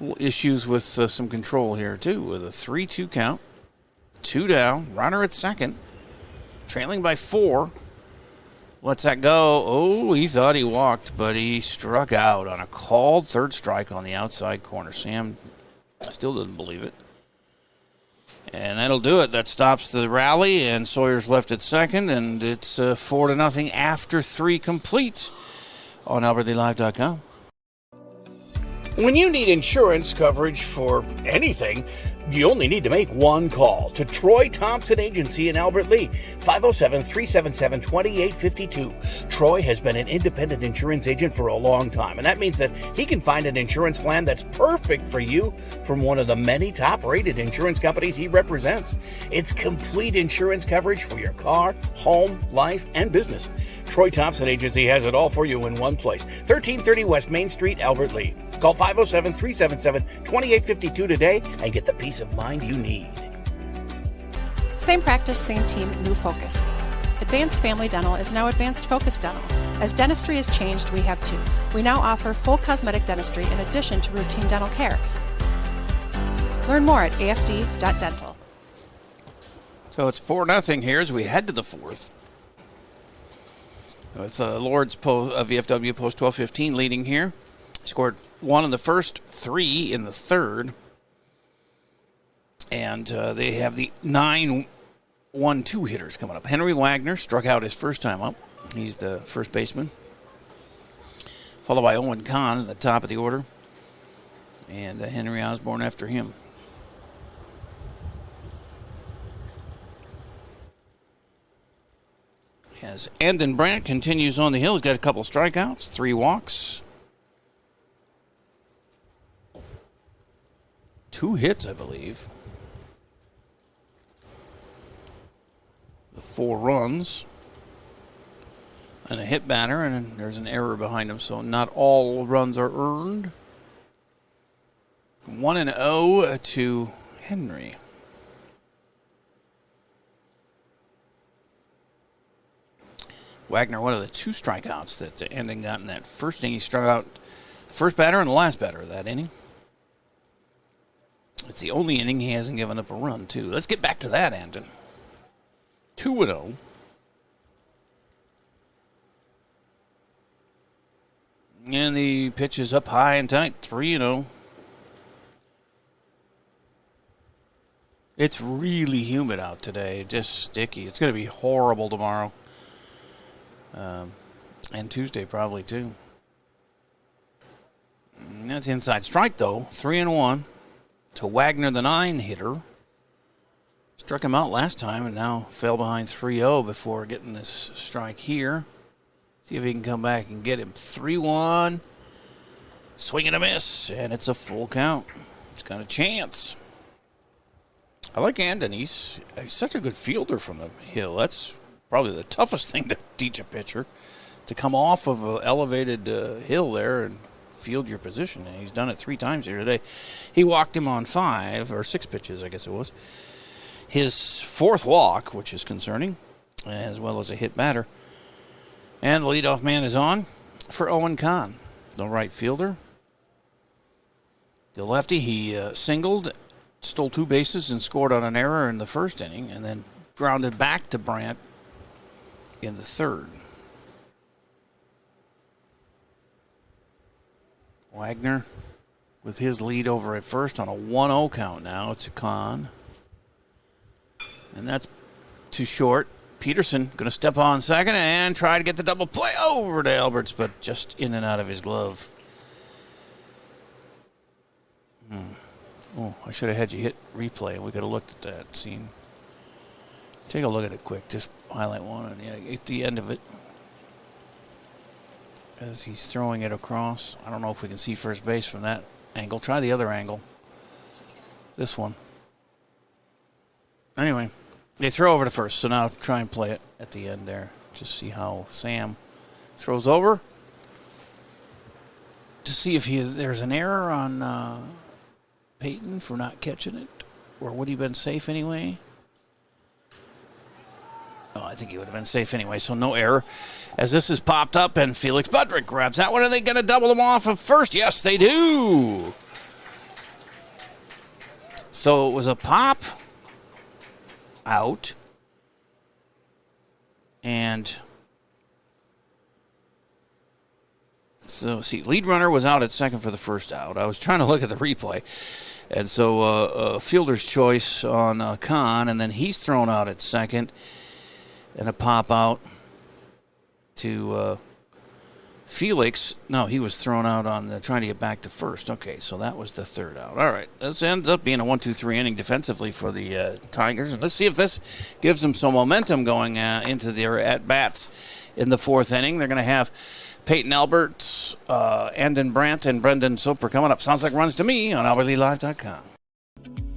Little issues with some control here, too, with a 3-2 count. 2 down. Runner at second. Trailing by 4. Lets that go. Oh, he thought he walked, but he struck out on a called third strike on the outside corner. Sam still doesn't believe it. And that'll do it. That stops the rally, and Sawyer's left at second, and it's 4-0 after 3 complete on AlbertLeeLive.com. When you need insurance coverage for anything, you only need to make one call to Troy Thompson Agency in Albert Lea, 507-377-2852. Troy has been an independent insurance agent for a long time, and that means that he can find an insurance plan that's perfect for you from one of the many top-rated insurance companies he represents. It's complete insurance coverage for your car, home, life, and business. Troy Thompson Agency has it all for you in one place. 1330 West Main Street, Albert Lea. Call 507-377-2852 today and get the peace of mind you need. Same practice, same team, new focus. Advanced Family Dental is now Advanced Focus Dental. As dentistry has changed, we have too. We now offer full cosmetic dentistry in addition to routine dental care. Learn more at afd.dental. So it's 4-0 here as we head to the 4th. With Lourdes VFW post 12:15 leading here. Scored 1 in the first, 3 in the third. And they have the 9-1-2 hitters coming up. Henry Wagner struck out his first time up. He's the first baseman. Followed by Owen Kahn at the top of the order. And Henry Osborne after him. As Andon Brandt continues on the hill, he's got a couple of strikeouts, 3 walks. 2 hits, I believe. The 4 runs. And a hit batter, and there's an error behind him, so not all runs are earned. 1-0 to Henry. Wagner, one of the 2 strikeouts that Andon got in that first inning. He struck out the first batter and the last batter of that inning. It's the only inning he hasn't given up a run, too. Let's get back to that, Andon. 2-0. And the pitch is up high and tight, 3-0. It's really humid out today, just sticky. It's going to be horrible tomorrow. And Tuesday probably too. And that's inside strike though, 3-1 to Wagner, the 9-hitter. Struck him out last time and now fell behind 3-0 before getting this strike here. See if he can come back and get him. 3-1. Swing and a miss, and it's a full count. It's got a chance. I like Andon. He's such a good fielder from the hill. That's probably the toughest thing to teach a pitcher, to come off of an elevated hill there and field your position. And he's done it 3 times here today. He walked him on 5 or 6 pitches, I guess it was. His 4th walk, which is concerning, as well as a hit batter. And the leadoff man is on for Owen Kahn, the right fielder. The lefty, he singled, stole 2 bases, and scored on an error in the first inning, and then grounded back to Brandt in the 3rd. Wagner with his lead over at first on a 1-0 count now to Kahn. And that's too short. Peterson going to step on second and try to get the double play over to Alberts, but just in and out of his glove. Oh, I should have had you hit replay. We could have looked at that scene. Take a look at it quick. Just highlight one and at the end of it. As he's throwing it across. I don't know if we can see first base from that angle. Try the other angle. This one. Anyway, they throw over to first, so now try and play it at the end there. Just see how Sam throws over. To see if there's an error on Peyton for not catching it. Or would he have been safe anyway? Oh, I think he would have been safe anyway, so no error. As this is popped up, and Felix Budrick grabs that one. Are they going to double him off of first? Yes, they do. So it was a pop out. And so, see, lead runner was out at second for the first out. I was trying to look at the replay. And so fielder's choice on Kahn, and then he's thrown out at second. And a pop out to Felix. No, he was thrown out on trying to get back to first. Okay, so that was the 3rd out. All right, this ends up being a 1-2-3 inning defensively for the Tigers. And let's see if this gives them some momentum going into their at-bats in the 4th inning. They're going to have Peyton Alberts, Andon Brandt, and Brendan Soper coming up. Sounds like runs to me on AlbertLeeLive.com.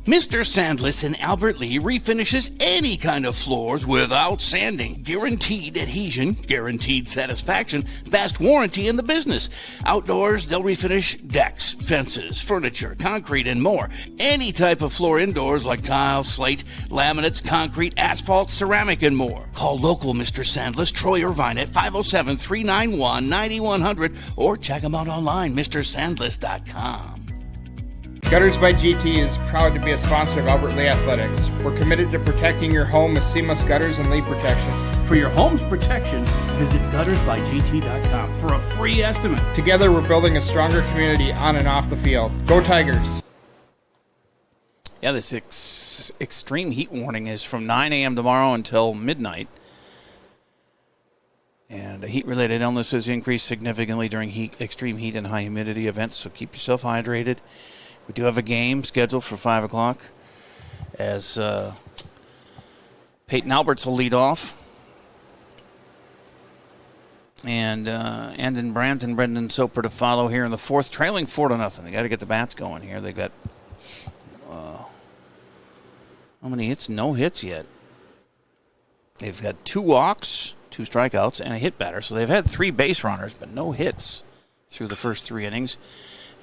Mr. Sandless in Albert Lee refinishes any kind of floors without sanding. Guaranteed adhesion, guaranteed satisfaction, best warranty in the business. Outdoors, they'll refinish decks, fences, furniture, concrete, and more. Any type of floor indoors like tile, slate, laminates, concrete, asphalt, ceramic, and more. Call local Mr. Sandless, Troy Irvine at 507-391-9100 or check them out online, MrSandless.com. Gutters by GT is proud to be a sponsor of Albert Lee Athletics. We're committed to protecting your home with seamless gutters and leak protection. For your home's protection, visit guttersbygt.com for a free estimate. Together, we're building a stronger community on and off the field. Go Tigers! Yeah, this extreme heat warning is from 9 a.m. tomorrow until midnight. And heat-related illnesses increase significantly during extreme heat and high humidity events, so keep yourself hydrated. We do have a game scheduled for 5 o'clock as Peyton Alberts will lead off. And Andon Brandt and Brendan Soper to follow here in the 4th, trailing 4-0. They got to get the bats going here. They've got how many hits? No hits yet. They've got 2 walks, 2 strikeouts, and a hit batter. So they've had 3 base runners, but no hits through the first 3 innings.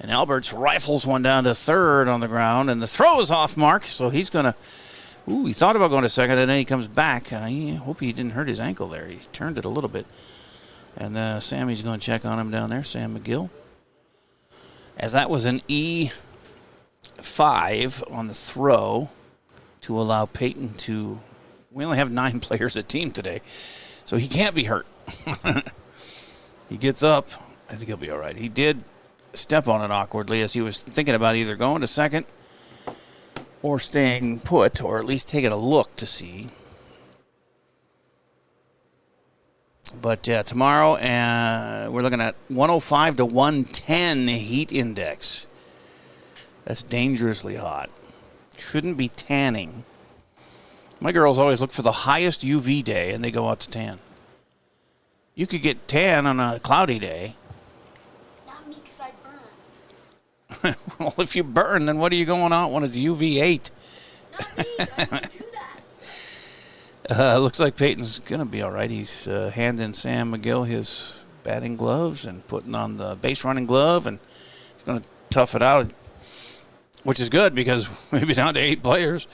And Alberts rifles one down to 3rd on the ground, and the throw is off mark, so he's going to... Ooh, he thought about going to second, and then he comes back. I hope he didn't hurt his ankle there. He turned it a little bit. And Sammy's going to check on him down there, Sam McGill. As that was an E5 on the throw to allow Peyton to... We only have 9 players a team today, so he can't be hurt. He gets up I think he'll be all right. He did step on it awkwardly as he was thinking about either going to second or staying put, or at least taking a look to see. But tomorrow, we're looking at 105 to 110 heat index. That's dangerously hot. Shouldn't be tanning. My girls always look for the highest UV day, and they go out to tan. You could get tan on a cloudy day. Not me, because I burn. Well, if you burn, then what are you going out when it's UV 8? Not me. I don't do that. Looks like Peyton's going to be all right. He's handing Sam McGill his batting gloves and putting on the base running glove, and he's going to tough it out, which is good because maybe down to 8 players.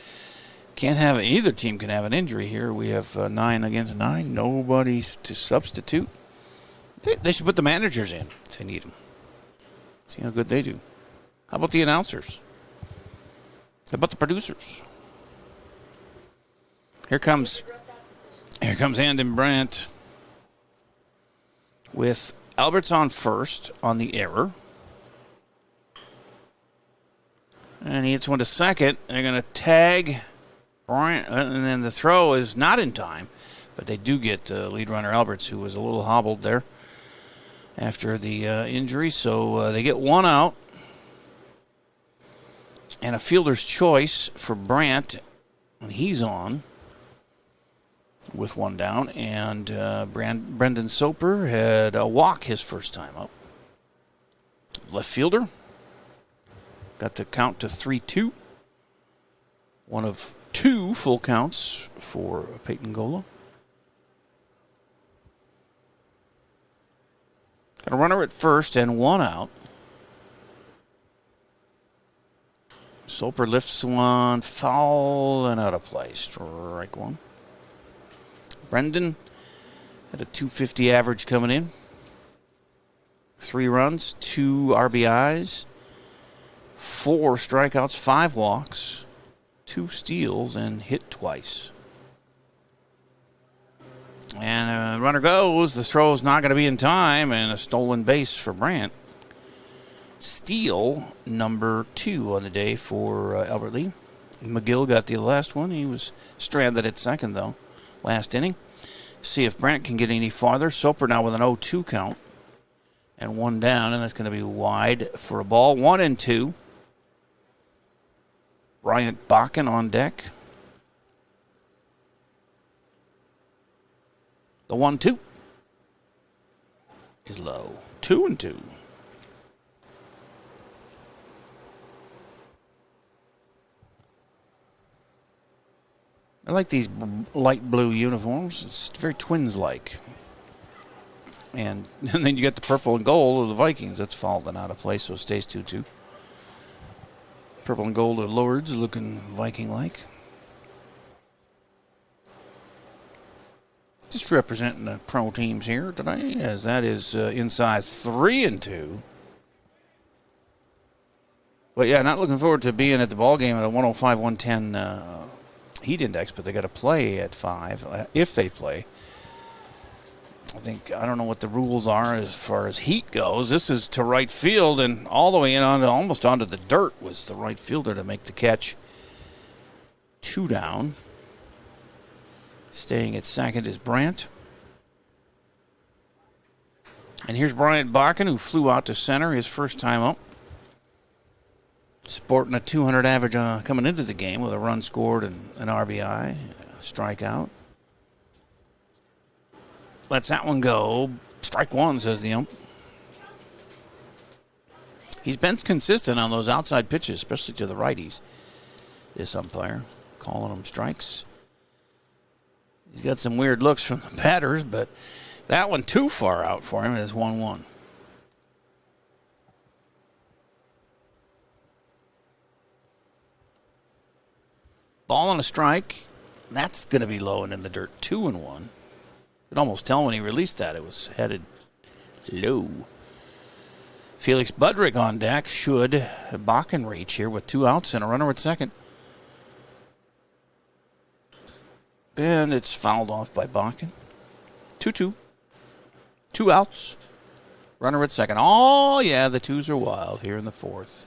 Can't have either team can have an injury here. We have 9 against 9. Nobody's to substitute. They should put the managers in if they need them. See how good they do. How about the announcers? How about the producers? Here comes Andon Brandt with Alberts on first on the error. And he hits one to second. They're going to tag Bryant, and then the throw is not in time, but they do get lead runner Alberts, who was a little hobbled there after the injury. So they get one out, and a fielder's choice for Brandt, and he's on with one down. And Brendan Soper had a walk his first time up. Left fielder got the count to 3-2. One of 2 full counts for Peyton Gola. Got a runner at first and one out. Soper lifts one, foul, and out of play. Strike one. Brendan had a 250 average coming in. 3 runs, 2 RBIs, 4 strikeouts, 5 walks, 2 steals, and hit twice. And runner goes. The throw's not going to be in time, and a stolen base for Brandt. Steal number 2 on the day for Albert Lee. McGill got the last one. He was stranded at second, though, last inning. See if Brandt can get any farther. Soper now with an 0-2 count and one down, and that's going to be wide for a ball. 1-2. Bryant Bakken on deck. The 1-2 is low. 2-2. I like these light blue uniforms. It's very Twins-like. And then you get the purple and gold of the Vikings. That's fallen out of place, so it stays 2-2. Purple and gold of Lourdes, looking Viking-like. Just representing the pro teams here today, as that is inside 3-2. But yeah, not looking forward to being at the ball game at a 105-110 heat index, but they got to play at 5 if they play. I don't know what the rules are as far as heat goes. This is to right field, and all the way in almost onto the dirt was the right fielder to make the catch. 2 down. Staying at second is Brandt. And here's Bryant Bakken, who flew out to center his first time up. Sporting a 200 average coming into the game with a run scored and an RBI, a strikeout. Lets that one go. Strike one, says the ump. He's been consistent on those outside pitches, especially to the righties. This umpire calling them strikes. He's got some weird looks from the batters, but that one too far out for him is 1-1. Ball on a strike. That's going to be low and in the dirt. 2-1. You could almost tell when he released that it was headed low. Felix Budrick on deck. Should Bakken reach here with 2 outs and a runner at second. And it's fouled off by Bakken. 2-2. 2 outs. Runner at second. Oh, yeah, the twos are wild here in the fourth.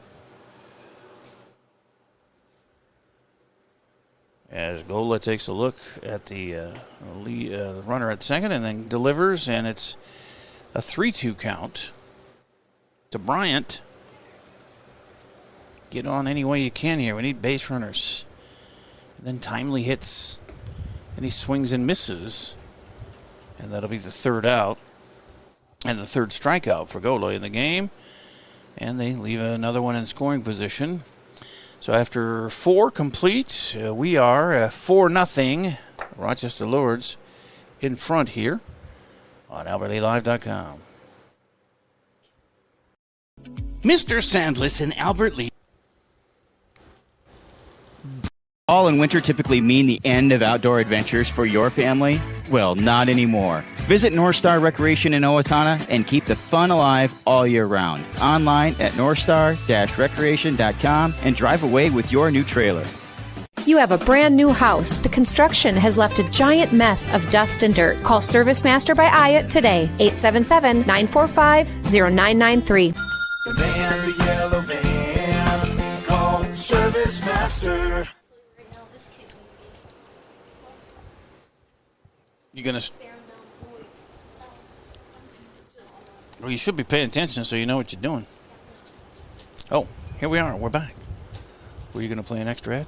As Gola takes a look at the runner at second and then delivers, and it's a 3-2 count to Bryant. Get on any way you can here. We need base runners. And then timely hits, and he swings and misses. And that'll be the third out and the third strikeout for Gola in the game. And they leave another one in scoring position. So after 4 complete, we are 4-0 Rochester Lourdes in front here on AlbertLeeLive.com. Mr. Sandless and Albert Lee. Fall and winter typically mean the end of outdoor adventures for your family? Well, not anymore. Visit North Star Recreation in Owatonna and keep the fun alive all year round. Online at northstar-recreation.com and drive away with your new trailer. You have a brand new house. The construction has left a giant mess of dust and dirt. Call Service Master by Ayat today. 877-945-0993. The man, the yellow van, called Service Master. You gonna? Well, you should be paying attention so you know what you're doing. Oh, here we are. We're back. Were you gonna play an extra ad?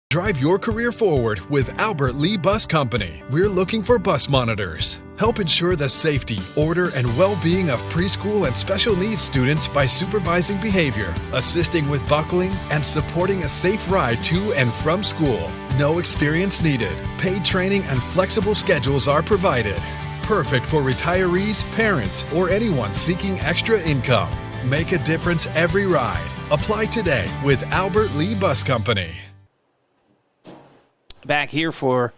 Drive your career forward with Albert Lee Bus Company. We're looking for bus monitors. Help ensure the safety, order, and well-being of preschool and special needs students by supervising behavior, assisting with buckling, and supporting a safe ride to and from school. No experience needed. Paid training and flexible schedules are provided. Perfect for retirees, parents, or anyone seeking extra income. Make a difference every ride. Apply today with Albert Lee Bus Company. Back here for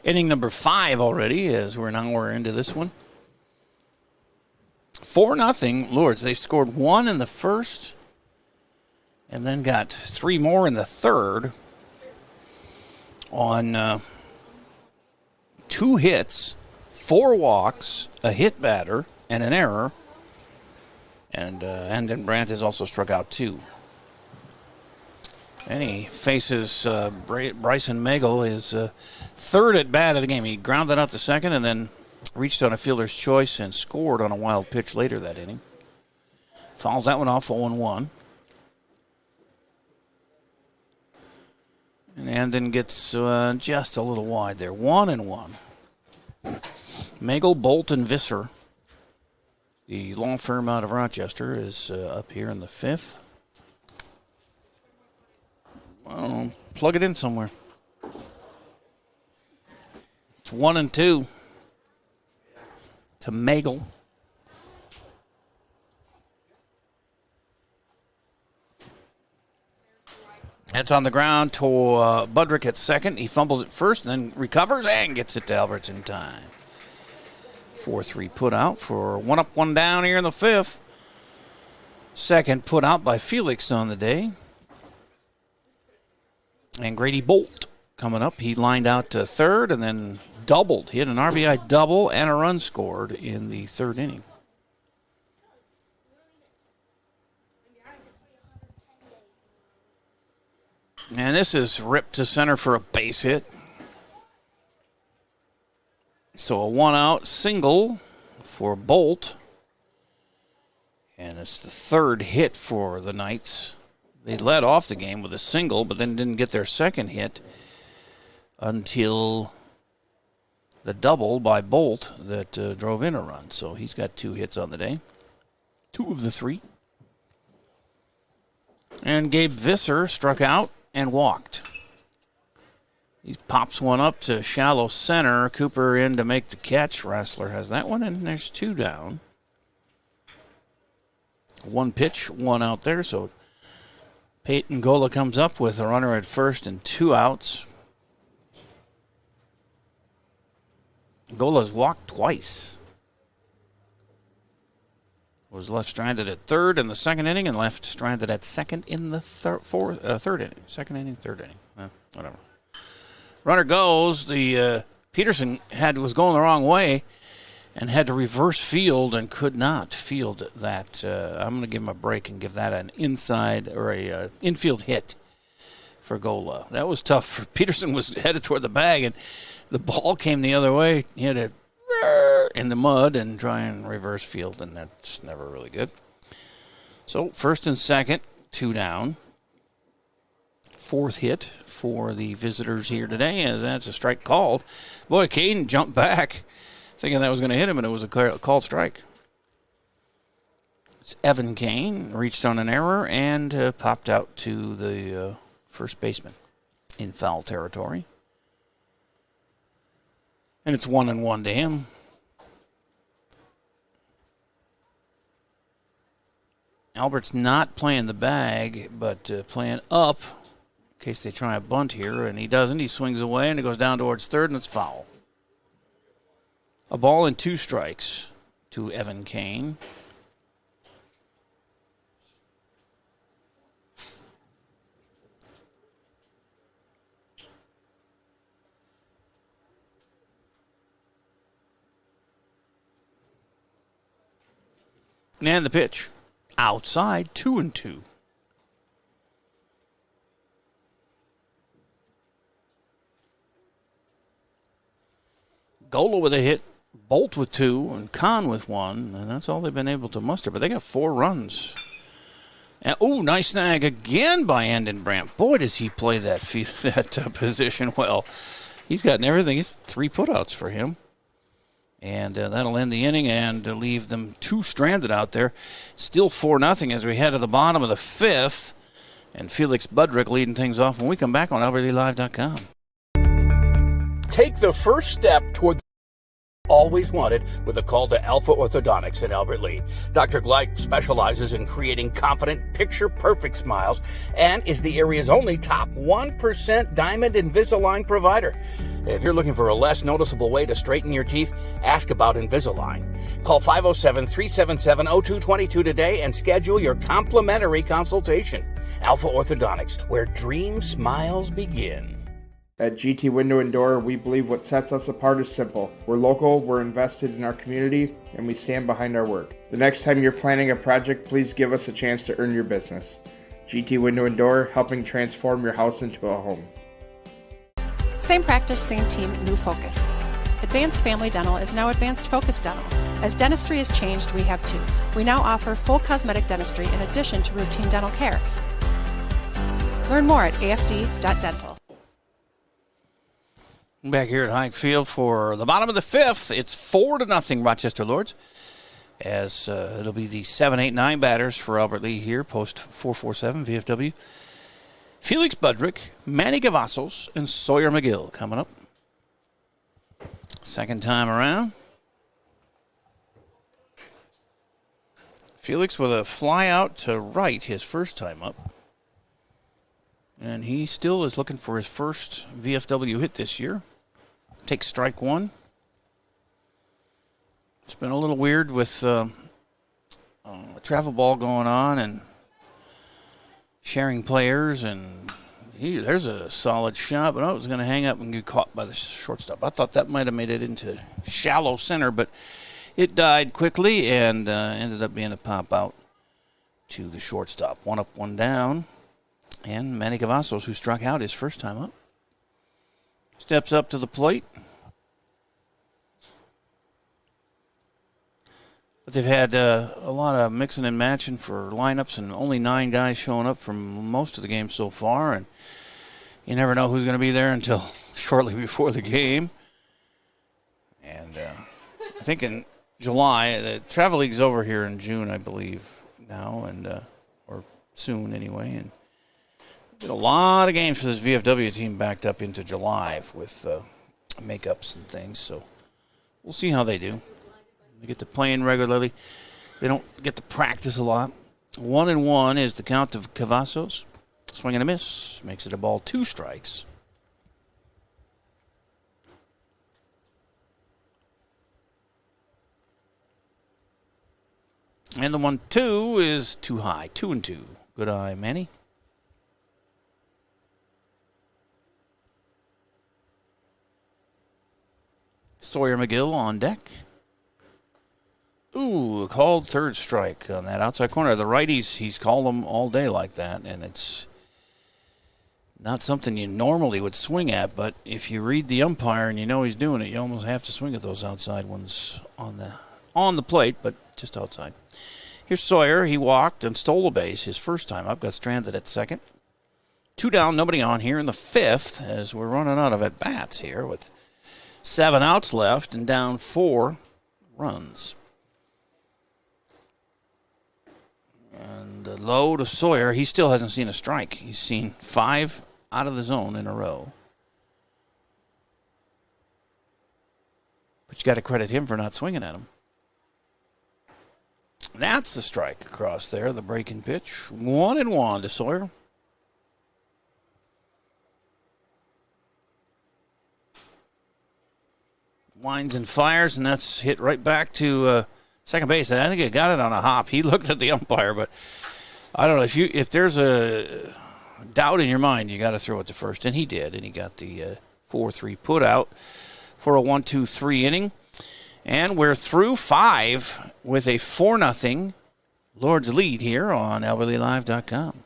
inning number 5 already, as we're an hour into this one. 4-0 Lourdes. They scored 1 in the first and then got 3 more in the third on 2 hits, 4 walks, a hit batter, and an error. And then Brandt has also struck out 2. And he faces Bryson Magel, his third at bat of the game. He grounded out to second and then reached on a fielder's choice and scored on a wild pitch later that inning. Fouls that one off 0-1. And Andon gets just a little wide there. 1-1. Magel, Bolt, and Visser, the law firm out of Rochester, is up here in the 5th. I don't know. Plug it in somewhere. It's 1-2 to Magel. It's on the ground to Budrick at second. He fumbles it first and then recovers and gets it to Alberts in time. 4-3 put out for 1 up, 1 down here in the 5th. Second put out by Felix on the day. And Grady Bolt coming up. He lined out to third and then doubled. He had an RBI double and a run scored in the third inning. And this is ripped to center for a base hit. So a 1-out single for Bolt. And it's the third hit for the Knights. They led off the game with a single, but then didn't get their second hit until the double by Bolt that drove in a run. So he's got 2 hits on the day. 2 of the 3. And Gabe Visser struck out and walked. He pops one up to shallow center. Cooper in to make the catch. Rassler has that one, and there's 2 down. 1 pitch, 1 out there, so Peyton Gola comes up with a runner at first and 2 outs. Gola's walked twice. Was left stranded at third in the second inning and left stranded at second in the third inning. Second inning, third inning. Whatever. Runner goes. The Peterson was going the wrong way, and had to reverse field and could not field that. I'm going to give him a break and give that an inside or a infield hit for Gola. That was tough. Peterson was headed toward the bag, and the ball came the other way. He had to in the mud and try and reverse field, and that's never really good. So first and second, 2 down. Fourth hit for the visitors here today, as that's a strike called. Boy, Caden jumped back, thinking that was going to hit him, and it was a called strike. It's Evan Kane reached on an error and popped out to the first baseman in foul territory. And it's 1-1 to him. Albert's not playing the bag, but playing up in case they try a bunt here, and he doesn't. He swings away, and it goes down towards third, and it's foul. A ball and 2 strikes to Evan Kane. And the pitch. Outside, 2-2. Gola with a hit, Bolt with 2, and Kahn with 1, and that's all they've been able to muster. But they got 4 runs. And, nice snag again by Brandt. Boy, does he play that position well. He's gotten everything. It's 3 putouts for him. And that'll end the inning and leave them 2 stranded out there. Still 4-0 as we head to the bottom of the 5th. And Felix Budrick leading things off when we come back on AlbertLeeLive.com. Take the first step toward always wanted with a call to Alpha Orthodontics at Albert Lee. Dr. Gleich specializes in creating confident, picture-perfect smiles and is the area's only top 1% Diamond Invisalign provider. If you're looking for a less noticeable way to straighten your teeth, ask about Invisalign. Call 507-377-0222 today and schedule your complimentary consultation. Alpha Orthodontics, where dream smiles begin. At GT Window and Door, we believe what sets us apart is simple. We're local, we're invested in our community, and we stand behind our work. The next time you're planning a project, please give us a chance to earn your business. GT Window and Door, helping transform your house into a home. Same practice, same team, new focus. Advanced Family Dental is now Advanced Focus Dental. As dentistry has changed, we have too. We now offer full cosmetic dentistry in addition to routine dental care. Learn more at afd.dental. Back here at Hike Field for the bottom of the 5th. It's 4-0 Rochester Lourdes. As it'll be the 7, 8, 9 batters for Albert Lee here, post 447 VFW. Felix Budrick, Manny Cavazos, and Sawyer McGill coming up. Second time around. Felix with a fly out to right his first time up. And he still is looking for his first VFW hit this year. Takes strike 1. It's been a little weird with travel ball going on and sharing players. And there's a solid shot, but it was going to hang up and get caught by the shortstop. I thought that might have made it into shallow center, but it died quickly and ended up being a pop out to the shortstop. 1 up, 1 down. And Manny Cavazos, who struck out his first time up, steps up to the plate. But they've had a lot of mixing and matching for lineups, and only 9 guys showing up from most of the game so far. And you never know who's going to be there until shortly before the game. And I think in July, the Travel League's over here in June, I believe, now, and or soon anyway. And a lot of games for this VFW team backed up into July with makeups and things. So we'll see how they do. They get to play in regularly. They don't get to practice a lot. 1-1 is the count of Cavazos. Swing and a miss. Makes it a ball, 2 strikes. And the 1-2 is too high. 2-2. Good eye, Manny. Sawyer McGill on deck. Ooh, called third strike on that outside corner. The righties, he's called them all day like that, and it's not something you normally would swing at, but if you read the umpire and you know he's doing it, you almost have to swing at those outside ones on the plate, but just outside. Here's Sawyer. He walked and stole a base his first time up, got stranded at second. 2 down, nobody on here in the 5th as we're running out of at-bats here with 7 outs left and down 4 runs. And low to Sawyer. He still hasn't seen a strike. He's seen 5 out of the zone in a row. But you got to credit him for not swinging at him. That's the strike across there, the breaking pitch. 1-1 to Sawyer. Winds and fires, and that's hit right back to second base. And I think he got it on a hop. He looked at the umpire, but I don't know. If there's a doubt in your mind, you got to throw it to first. And he did, and he got the 4-3 put out for a 1-2-3 inning. And we're through 5 with a 4-0 Lourdes lead here on AlbertLeeLive.com.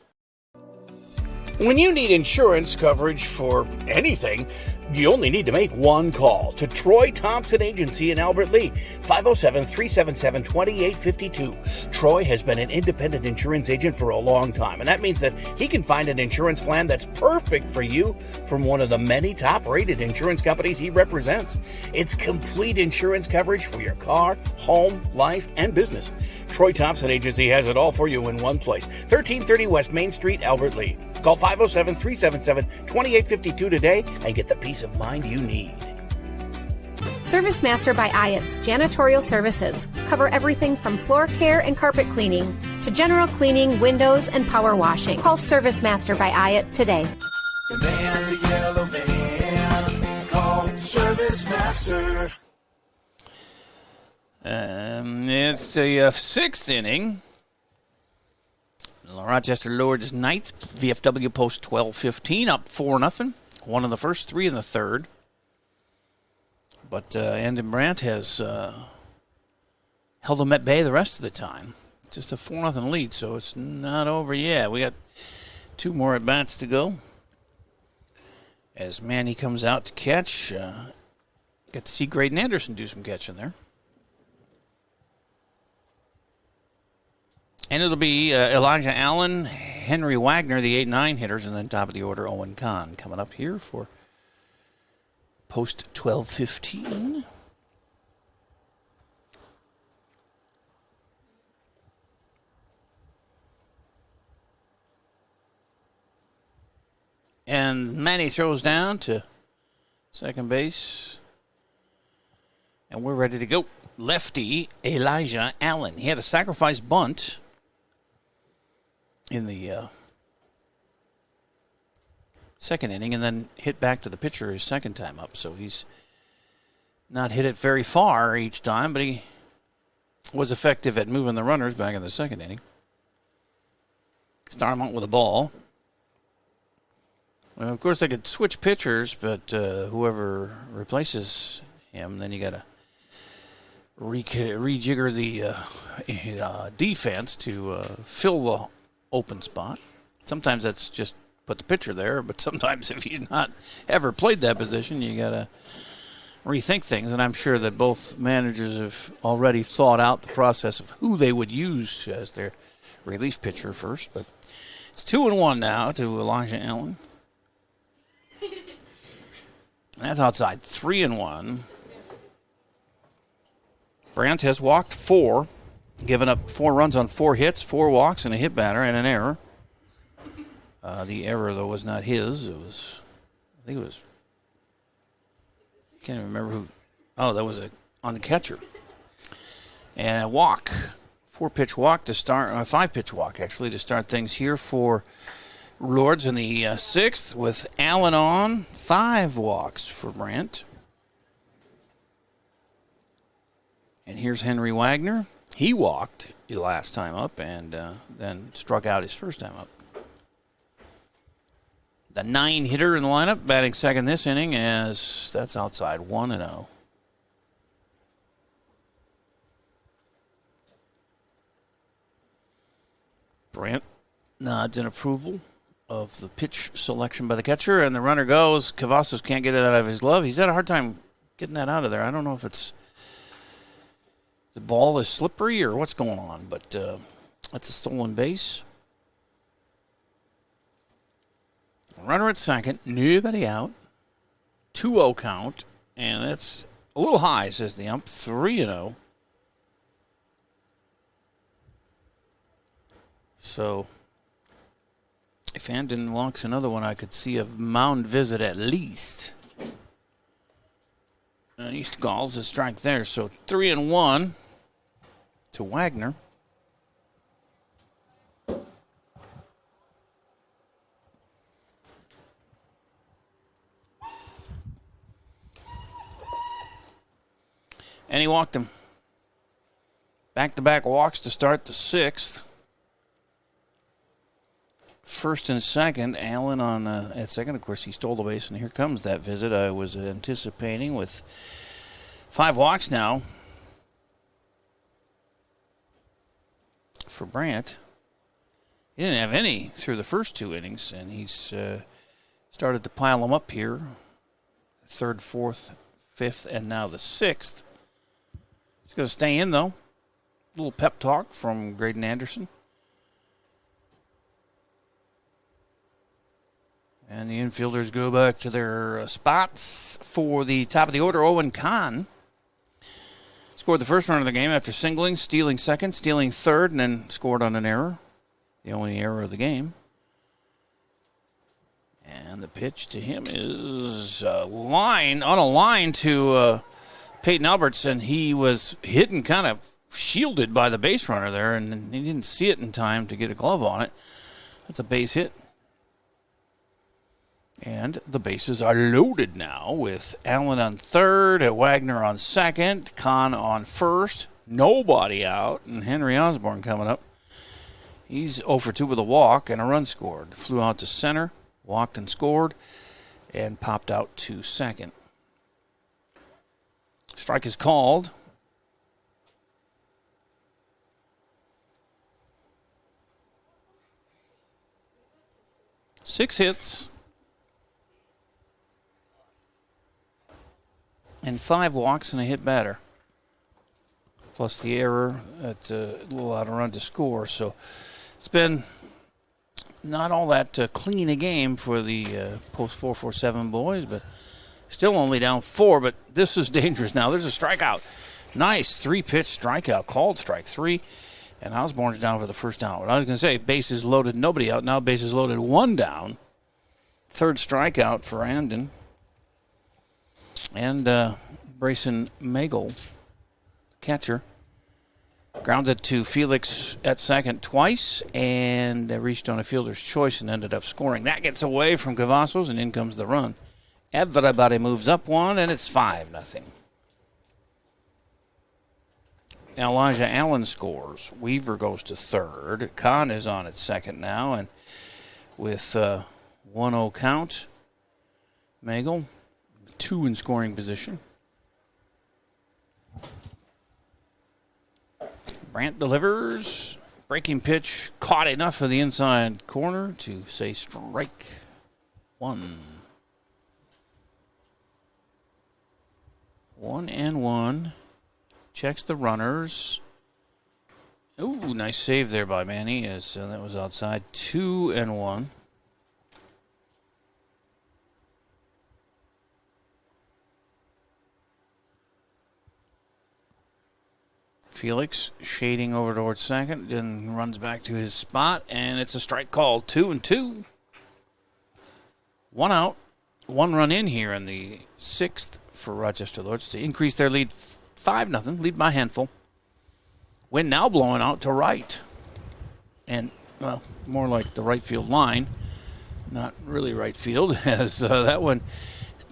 When you need insurance coverage for anything, you only need to make one call to Troy Thompson Agency in Albert Lea, 507-377-2852. Troy has been an independent insurance agent for a long time, and that means that he can find an insurance plan that's perfect for you from one of the many top-rated insurance companies he represents. It's complete insurance coverage for your car, home, life, and business. Troy Thompson Agency has it all for you in one place, 1330 West Main Street, Albert Lea. Call 507-377-2852 today and get the peace of mind you need. Service Master by Ayat's Janitorial Services cover everything from floor care and carpet cleaning to general cleaning, windows, and power washing. Call Service Master by Ayat today. The man, the yellow van, called Service Master. It's the 6th inning. Rochester Lourdes Knights, VFW post 12-15, up 4-0. 1 in the first, 3 in the third. But Andon Brandt has held them at bay the rest of the time. Just a 4-0 lead, so it's not over yet. We got 2 more at-bats to go. As Manny comes out to catch, got to see Graydon Anderson do some catching there. And it'll be Elijah Allen, Henry Wagner, the 8-9 hitters, and then top of the order, Owen Kahn, coming up here for post 12-15. And Manny throws down to second base. And we're ready to go. Lefty Elijah Allen. He had a sacrifice bunt in the second inning and then hit back to the pitcher his second time up. So he's not hit it very far each time, but he was effective at moving the runners back in the second inning. Start him out with a ball. Well, of course, they could switch pitchers, but whoever replaces him, then you got to rejigger the defense to fill the open spot. Sometimes that's just put the pitcher there, but sometimes if he's not ever played that position, you got to rethink things. And I'm sure that both managers have already thought out the process of who they would use as their relief pitcher first. But it's 2-1 now to Elijah Allen. That's outside. 3-1. Brandt has walked 4, given up 4 runs on 4 hits, 4 walks, and a hit batter and an error. The error, though, was not his. It was, I think it was, can't even remember who. Oh, that was on the catcher. And a walk, 4-pitch walk to start, 5-pitch walk, actually, to start things here for Lourdes in the 6th with Allen on. 5 walks for Brandt. And here's Henry Wagner. He walked the last time up and then struck out his first time up. The 9-hitter in the lineup, batting second this inning, as that's outside 1-0. Brant nods in approval of the pitch selection by the catcher, and the runner goes. Cavazos can't get it out of his glove. He's had a hard time getting that out of there. I don't know if it's the ball is slippery or what's going on, but that's a stolen base. Runner at second, nobody out. 2-0 count, and that's a little high, says the ump. 3-0. So if Andon walks another one, I could see a mound visit at least. And East Gall's a strike there, so 3-1 to Wagner. And he walked him. Back-to-back walks to start the sixth. First and second, Allen on at second. Of course, he stole the base, and here comes that visit I was anticipating with 5 walks now for Brant. He didn't have any through the first 2 innings, and he's started to pile them up here. 3rd, 4th, 5th, and now the 6th. He's going to stay in, though. A little pep talk from Graydon Anderson. And the infielders go back to their spots for the top of the order. Owen Kahn scored the first run of the game after singling, stealing second, stealing third, and then scored on an error. The only error of the game. And the pitch to him is on a line to Peyton Alberts, and he was hidden, kind of shielded by the base runner there, and he didn't see it in time to get a glove on it. That's a base hit. And the bases are loaded now with Allen on third, Wagner on second, Kahn on first, nobody out, and Henry Osborne coming up. He's 0 for 2 with a walk and a run scored. Flew out to center, walked and scored, and popped out to second. Strike is called. Six hits and 5 walks and a hit batter, plus the error at a little out of run to score. So it's been not all that clean a game for the post 4-4-7 boys, but still only down 4. But this is dangerous now. There's a strikeout. Nice 3-pitch strikeout, called strike 3, and Osborne's down for the first out. I was going to say bases loaded, nobody out. Now bases loaded, 1 down. 3rd strikeout for Andon. And Brayson Magel, catcher, grounded to Felix at second twice and reached on a fielder's choice and ended up scoring. That gets away from Cavazos, and in comes the run. Everybody moves up 1, and it's 5-0. Elijah Allen scores. Weaver goes to third. Kahn is on at second now, and with 1-0 count, Magel 2 in scoring position. Brant delivers. Breaking pitch caught enough for the inside corner to say strike 1. 1-1. Checks the runners. Ooh, nice save there by Manny as that was outside. 2-1. Felix shading over towards second, then runs back to his spot, and it's a strike call. 2-2. 1 out, 1 run in here in the 6th for Rochester Lourdes to increase their lead 5-0, lead by a handful. Wind now blowing out to right, and well, more like the right field line, not really right field, as that one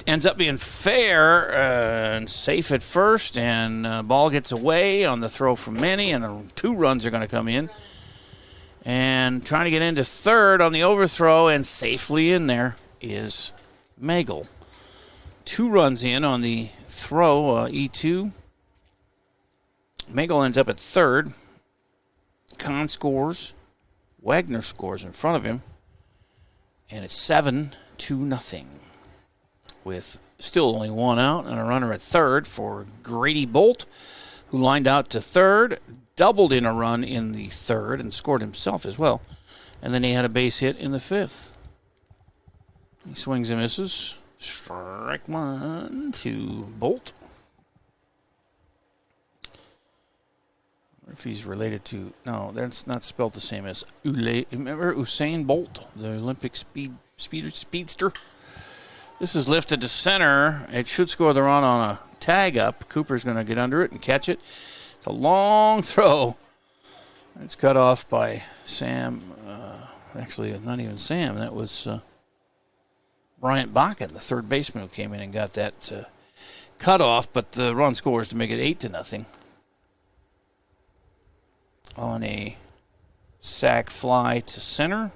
ends up being fair and safe at first, and ball gets away on the throw from Manny, and the 2 runs are going to come in. And trying to get into third on the overthrow, and safely in there is Magel. 2 runs in on the throw, E2. Magel ends up at third. Kahn scores. Wagner scores in front of him, and it's 7-0, with still only one out and a runner at third for Grady Bolt, who lined out to third, doubled in a run in the third, and scored himself as well. And then he had a base hit in the fifth. He swings and misses. Strike one to Bolt. If he's related to, no, that's not spelled the same as remember Usain Bolt, the Olympic speedster. This is lifted to center. It should score the run on a tag up. Cooper's going to get under it and catch it. It's a long throw. It's cut off by Sam. Actually, it's not even Sam. That was Bryant Bakken, the third baseman, who came in and got that cut off. But the run scores to make it 8-0. On a sac fly to center.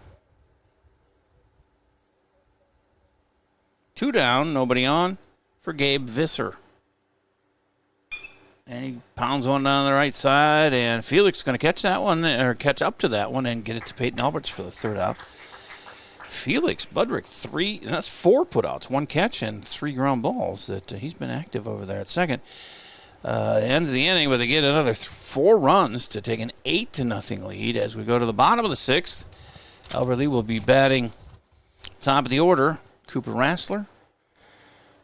2 down, nobody on for Gabe Visser. And he pounds one down the right side, and Felix is going to catch that one, or catch up to that one, and get it to Peyton Alberts for the third out. Felix Budrick, 4 putouts, 1 catch, and 3 ground balls. That he's been active over there at second. Ends the inning with get another 4 runs to take an 8-0 lead as we go to the bottom of the 6th. Albert Lee will be batting top of the order. Cooper Rassler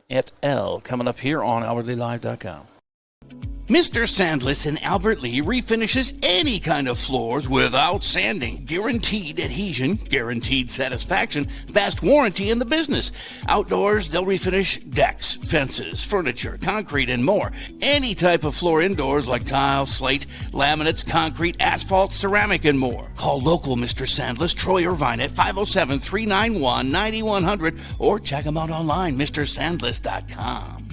et al. Coming up here on AlbertLeeLive.com. Mr. Sandless in Albert Lee refinishes any kind of floors without sanding. Guaranteed adhesion, guaranteed satisfaction, best warranty in the business. Outdoors, they'll refinish decks, fences, furniture, concrete, and more. Any type of floor indoors like tile, slate, laminates, concrete, asphalt, ceramic, and more. Call local Mr. Sandless, Troy Irvine at 507-391-9100 or check them out online, MrSandless.com.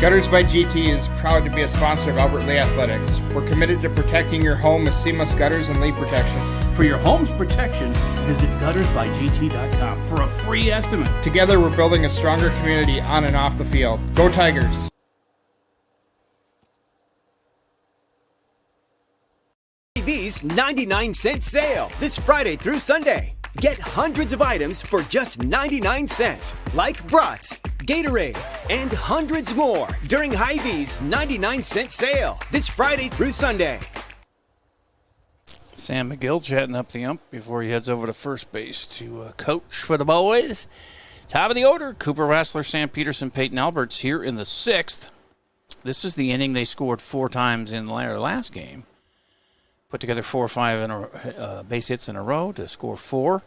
Gutters by GT is proud to be a sponsor of Albert Lee Athletics. We're committed to protecting your home with seamless gutters and leak protection. For your home's protection, visit guttersbygt.com for a free estimate. Together, we're building a stronger community on and off the field. Go Tigers! TV's 99-cent sale this Friday through Sunday. Get hundreds of items for just 99 cents, like brats, Gatorade, and hundreds more during Hy-Vee's 99-cent sale this Friday through Sunday. Sam McGill chatting up the ump before he heads over to first base to coach for the boys. Top of the order, Cooper Rassler, Sam Peterson, Peyton Alberts here in the 6th. This is the inning they scored 4 times in their last game. Put together 4 or 5 base hits in a row to score 4.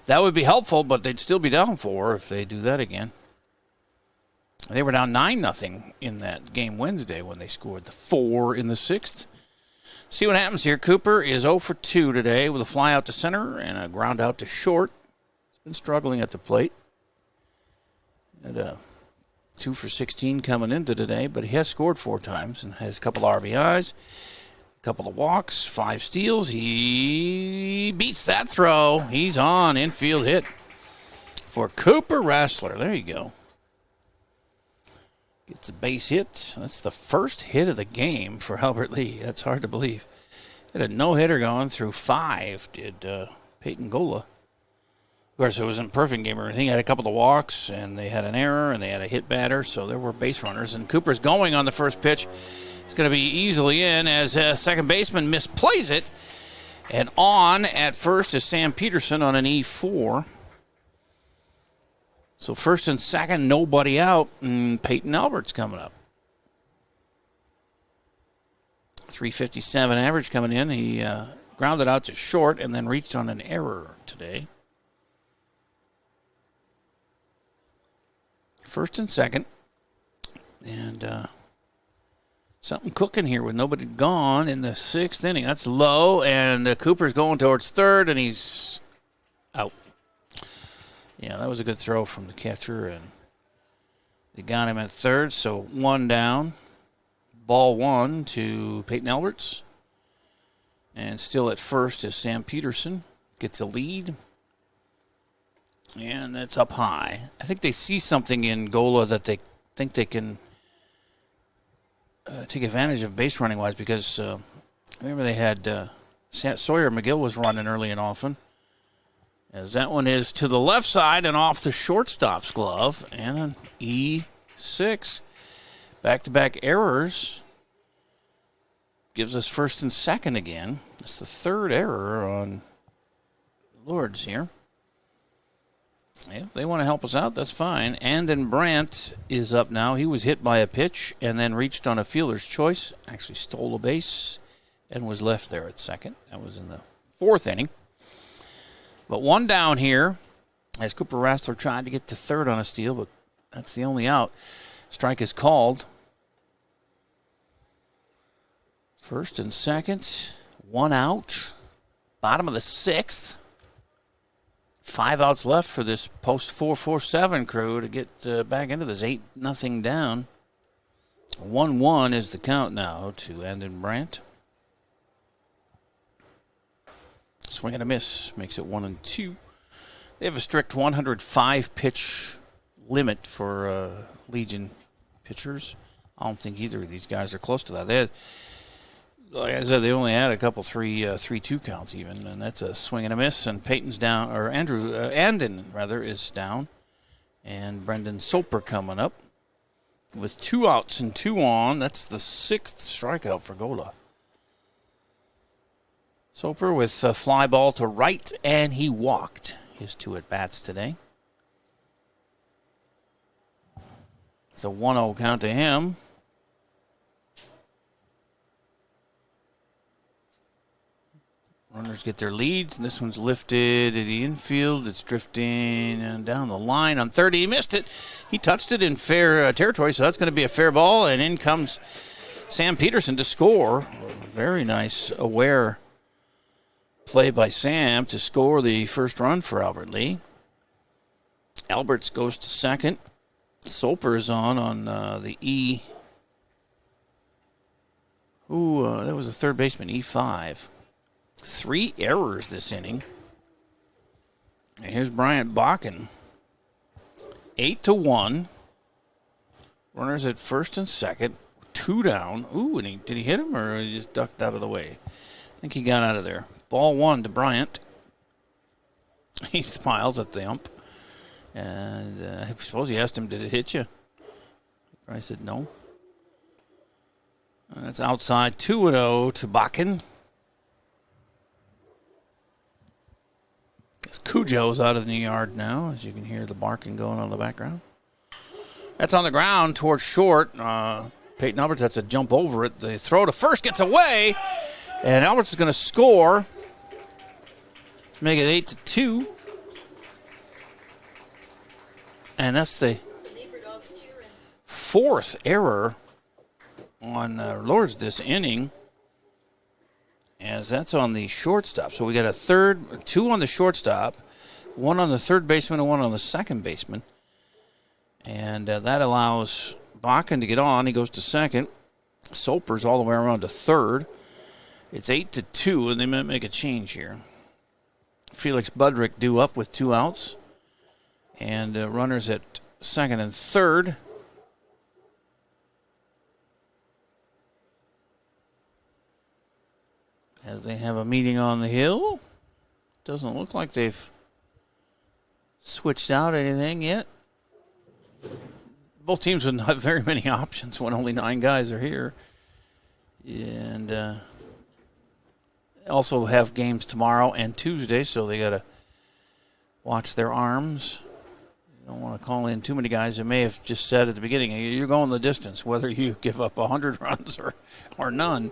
That would be helpful, but they'd still be down 4 if they do that again. They were down 9-0 in that game Wednesday when they scored the 4 in the 6th. See what happens here. Cooper is 0 for 2 today with a fly out to center and a ground out to short. He's been struggling at the plate. Had 2 for 16 coming into today, but he has scored 4 times and has a couple RBIs. Couple of walks, 5 steals. He beats that throw. He's on. Infield hit for Cooper Rassler. There you go. Gets a base hit. That's the first hit of the game for Albert Lee. That's hard to believe. Had a no-hitter going through 5, did Peyton Gola. Of course, it wasn't a perfect game or anything. He had a couple of walks, and they had an error, and they had a hit batter, so there were base runners. And Cooper's going on the first pitch. It's going to be easily in as second baseman misplays it. And on at first is Sam Peterson on an E4. So first and second, nobody out, and Peyton Alberts coming up. 357 average coming in. He grounded out to short and then reached on an error today. First and second. And something cooking here with nobody gone in the 6th inning. That's low, and Cooper's going towards third, and he's out. Yeah, that was a good throw from the catcher, and they got him at third, so 1 down. Ball 1 to Peyton Alberts. And still at first is Sam Peterson. Gets a lead. And that's up high. I think they see something in Gola that they think they can take advantage of base running wise, because remember they had Sawyer McGill was running early and often. As that one is to the left side and off the shortstop's glove. And an E6. Back-to-back errors. Gives us first and second again. It's the third error on Lourdes here. If they want to help us out, that's fine. And then Brandt is up now. He was hit by a pitch and then reached on a fielder's choice. Actually stole a base and was left there at second. That was in the fourth inning. But one down here as Cooper Rassler tried to get to third on a steal, but that's the only out. Strike is called. First and second, one out. Bottom of the sixth. 5 outs left for this post 4-4-7 crew to get back into this 8-0 down. 1-1 is the count now to Andon Brandt. Swing and a miss makes it 1-2. They have a strict 105 pitch limit for Legion pitchers. I don't think either of these guys are close to that. They had, like I said, they only had a couple 3-2 counts even, and that's a swing and a miss. And Peyton's down, or Andon is down, and Brendan Soper coming up with 2 outs and 2 on. That's the 6th strikeout for Gola. Soper with a fly ball to right, and he walked his 2 at bats today. It's a 1-0 count to him. Runners get their leads, and this one's lifted to the infield. It's drifting and down the line on 30. He missed it. He touched it in fair territory, so that's going to be a fair ball, and in comes Sam Peterson to score. Very nice, aware play by Sam to score the first run for Albert Lee. Alberts goes to second. Soper's on the E. That was the third baseman, E5. 3 errors this inning. And here's Bryant Bakken. 8-1. Runners at first and second. 2 down. And did he hit him or he just ducked out of the way? I think he got out of there. Ball 1 to Bryant. He smiles at the ump. And I suppose he asked him, did it hit you? I said no. And that's outside 2-0 to Bakken. Cujo's out of the yard now, as you can hear the barking going on in the background. That's on the ground towards short. Peyton Alberts has to jump over it. The throw to first gets away, and Alberts is going to score. Make it 8-2. And that's the 4th error on Lourdes this inning, as that's on the shortstop. So we got 2 on the shortstop, 1 on the third baseman and 1 on the second baseman. And that allows Bakken to get on. He goes to second. Soper's all the way around to third. It's 8-2, and they might make a change here. Felix Budrick due up with 2 outs. And runners at second and third. As they have a meeting on the hill. Doesn't look like they've switched out anything yet. Both teams would not have very many options when only 9 guys are here. And also have games tomorrow and Tuesday, so they got to watch their arms. You don't want to call in too many guys. They may have just said at the beginning, you're going the distance, whether you give up 100 runs or none.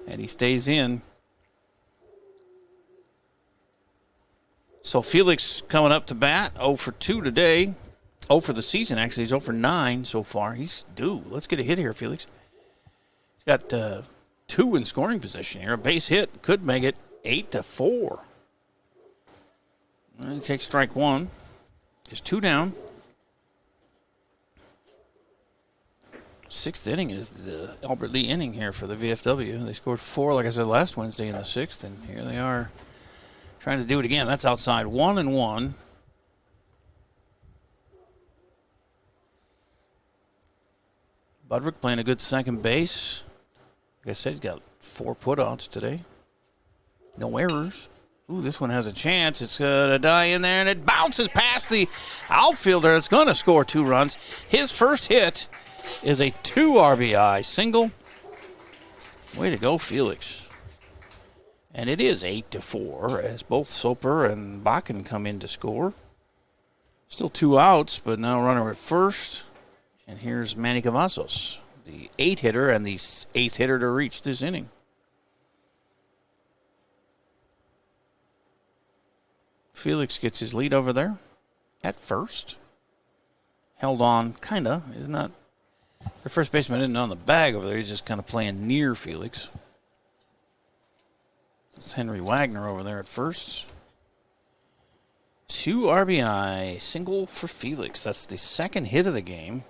And he stays in. So Felix coming up to bat, 0 for 2 today. 0 for the season, actually. He's 0 for 9 so far. He's due. Let's get a hit here, Felix. He's got 2 in scoring position here. A base hit could make it 8-4. He takes strike 1. There's 2 down. 6th inning is the Albert Lee inning here for the VFW. They scored 4, like I said, last Wednesday in the 6th, and here they are trying to do it again. That's outside 1-1. Budrick playing a good second base. Like I said, he's got 4 putouts today. No errors. Ooh, this one has a chance. It's going to die in there, and it bounces past the outfielder. It's going to score 2 runs. His first hit is a 2 RBI single. Way to go, Felix. And it is 8-4 as both Soper and Bakken come in to score. Still 2 outs, but now runner at first. And here's Manny Cavazos, the 8-hitter and the 8th hitter to reach this inning. Felix gets his lead over there at first. Held on, kinda. Is not. The first baseman isn't on the bag over there. He's just kind of playing near Felix. It's Henry Wagner over there at first. 2 RBI single for Felix. That's the second hit of the game.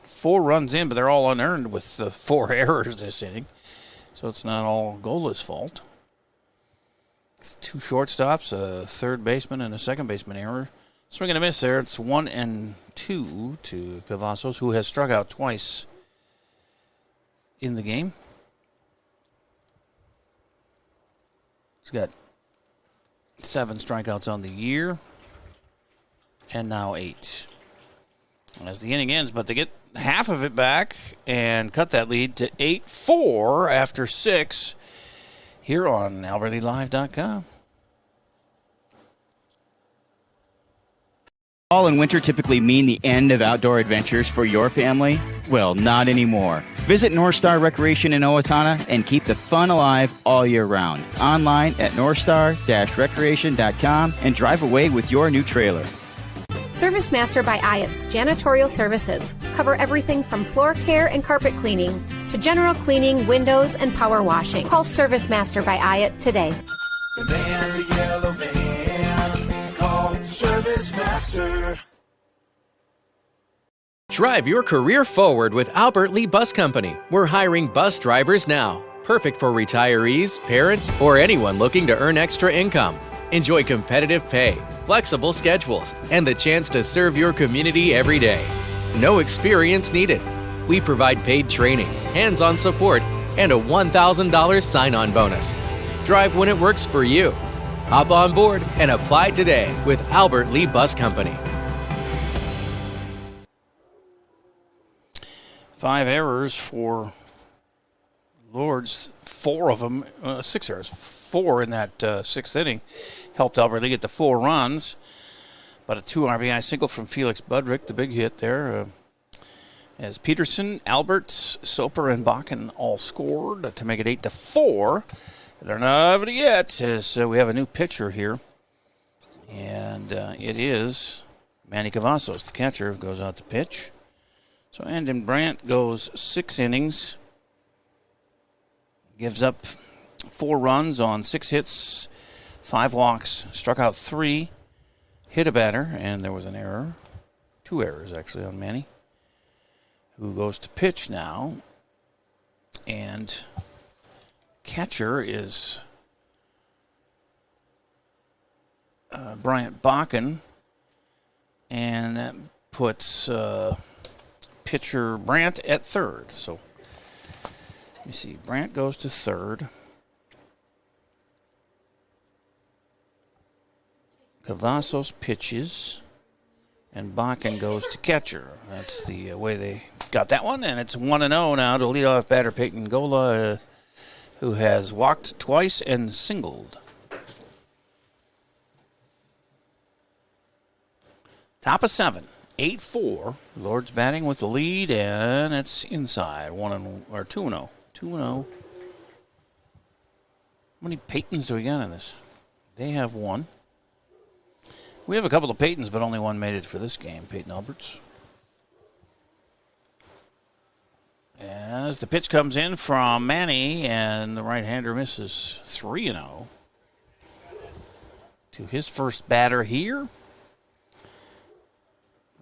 4 runs in, but they're all unearned with 4 errors this inning. So it's not all Gola's fault. It's 2 shortstops, a third baseman, and a second baseman error. Swing and a miss there. It's 1-2 to Cavazos, who has struck out twice in the game. He's got 7 strikeouts on the year, and now 8. As the inning ends, but they get half of it back and cut that lead to 8-4 after 6 here on AlbertLeeLive.com. Fall and winter typically mean the end of outdoor adventures for your family? Well, not anymore. Visit North Star Recreation in Owatonna and keep the fun alive all year round. Online at northstar-recreation.com and drive away with your new trailer. Service Master by Ayat's Janitorial Services cover everything from floor care and carpet cleaning to general cleaning, windows, and power washing. Call Service Master by Ayat today. The man, the yellow van, called Service Master. Drive your career forward with Albert Lee Bus Company. We're hiring bus drivers now. Perfect for retirees, parents, or anyone looking to earn extra income. Enjoy competitive pay, flexible schedules, and the chance to serve your community every day. No experience needed. We provide paid training, hands-on support, and a $1,000 sign-on bonus. Drive when it works for you. Hop on board and apply today with Albert Lee Bus Company. 5 errors for Lourdes, 4 of them, 6 errors, 4 in that 6th inning. Helped Albert Lee get the 4 runs, but a 2 RBI single from Felix Budrick, the big hit there. As Peterson, Alberts, Soper, and Bakken all scored to make it 8-4. They're not over yet, as we have a new pitcher here, and it is Manny Cavazos, the catcher, who goes out to pitch. So Andon Brandt goes 6 innings, gives up 4 runs on 6 hits, 5 walks, struck out 3, hit a batter, and there was an error. 2 errors, actually, on Manny, who goes to pitch now. And catcher is Bryant Bakken, and that puts pitcher Brandt at third. So let me see. Brandt goes to third. Cavazos pitches, and Bakken goes to catcher. That's the way they got that one, and it's 1-0 now to leadoff batter Peyton Gola, who has walked twice and singled. Top of 7, 8-4. Lourdes batting with the lead, and it's inside 2-0. 2-0. How many Peytons do we got in this? They have 1. We have a couple of Peytons, but only 1 made it for this game, Peyton Alberts. As the pitch comes in from Manny, and the right-hander misses 3-0 to his first batter here,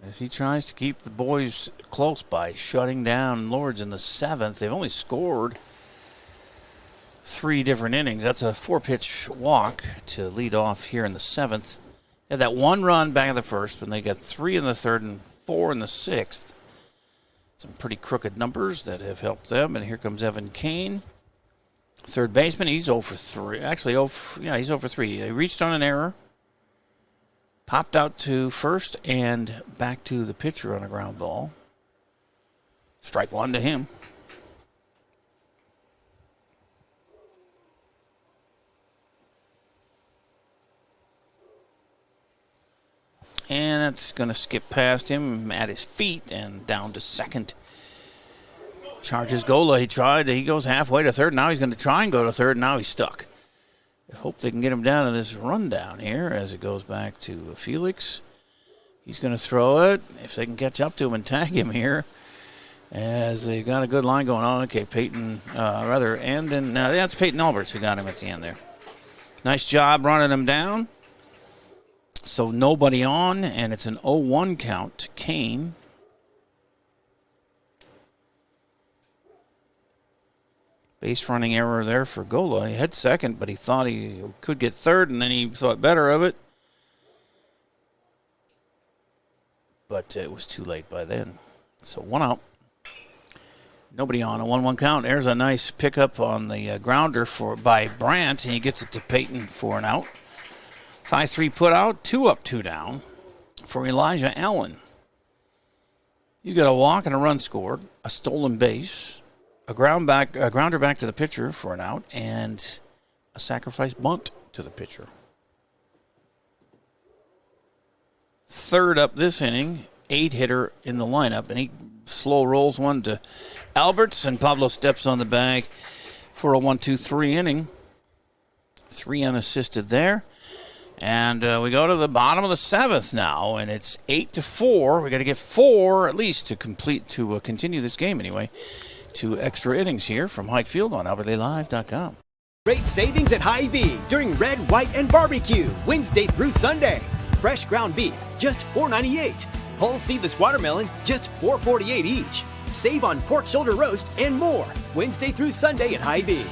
as he tries to keep the boys close by shutting down Lourdes in the 7th. They've only scored 3 different innings. That's a 4-pitch walk to lead off here in the 7th. They had that 1 run back in the first, and they got 3 in the 3rd and 4 in the 6th. Some pretty crooked numbers that have helped them. And here comes Evan Kane. Third baseman, he's 0 for 3. Actually, he's 0 for 3. He reached on an error, popped out to first, and back to the pitcher on a ground ball. Strike one to him. And that's going to skip past him at his feet and down to second. Charges Gola. He tried. He goes halfway to third. Now he's going to try and go to third. Now he's stuck. I hope they can get him down to this rundown here as it goes back to Felix. He's going to throw it. If they can catch up to him and tag him here, as they've got a good line going on. Okay, Peyton, that's Peyton Alberts who got him at the end there. Nice job running him down. So nobody on, and it's an 0-1 count to Kane. Base running error there for Gola. He had second, but he thought he could get third, and then he thought better of it. But it was too late by then. So one out. Nobody on. A 1-1 count. There's a nice pickup on the grounder by Brandt, and he gets it to Peyton for an out. 5-3 put out, 2 up, 2 down for Elijah Allen. You got a walk and a run scored, a stolen base, a grounder back to the pitcher for an out, and a sacrifice bunt to the pitcher. Third up this inning, 8-hitter in the lineup, and he slow rolls one to Alberts, and Pablo steps on the bag for a 1-2-3 inning. 3 unassisted there. And we go to the bottom of the 7th now, and it's 8-4. We got to get 4 at least to continue this game anyway. 2 extra innings here from Hike Field on AlbertLeeLive.com. Great savings at Hy-Vee during Red, White, and Barbecue, Wednesday through Sunday. Fresh ground beef, just $4.98. Whole seedless watermelon, just $4.48 each. Save on pork shoulder roast and more, Wednesday through Sunday at Hy-Vee.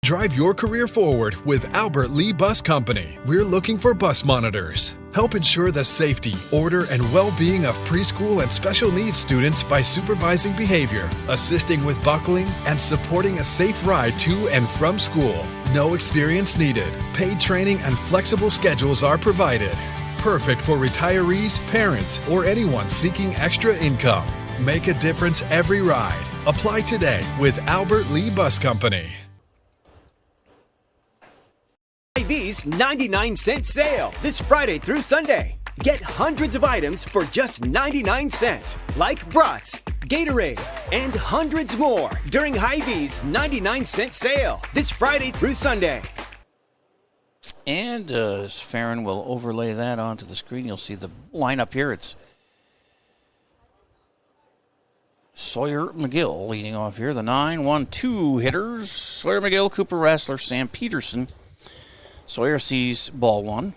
Drive your career forward with Albert Lee Bus Company. We're looking for bus monitors. Help ensure the safety, order, and well-being of preschool and special needs students by supervising behavior, assisting with buckling, and supporting a safe ride to and from school. No experience needed. Paid training and flexible schedules are provided. Perfect for retirees, parents, or anyone seeking extra income. Make a difference every ride. Apply today with Albert Lee Bus Company. Hy-Vee's 99-cent sale this Friday through Sunday. Get hundreds of items for just 99 cents, like brats, Gatorade, and hundreds more during Hy-Vee's 99-cent sale this Friday through Sunday. And as Farron will overlay that onto the screen, you'll see the lineup here. It's Sawyer McGill leading off here. The 9-1-2 hitters. Sawyer McGill, Cooper Rassler, Sam Peterson. Sawyer sees ball one.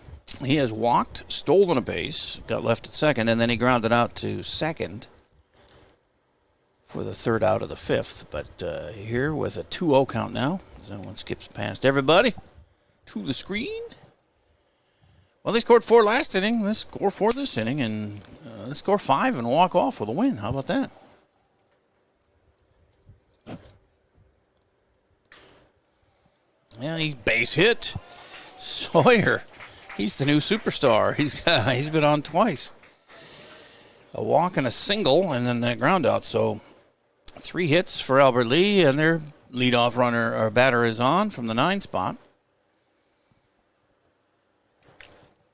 He has walked, stolen a base, got left at second, and then he grounded out to second for the third out of the 5th. But here with a 2-0 count now, that one skips past everybody to the screen. Well, they scored 4 last inning. Let's score 4 this inning, and let's score 5 and walk off with a win. How about that? Yeah, he base hit. Sawyer, he's the new superstar. He's been on twice. A walk and a single, and then that ground out. So 3 hits for Albert Lee, and their leadoff runner or batter is on from the 9 spot.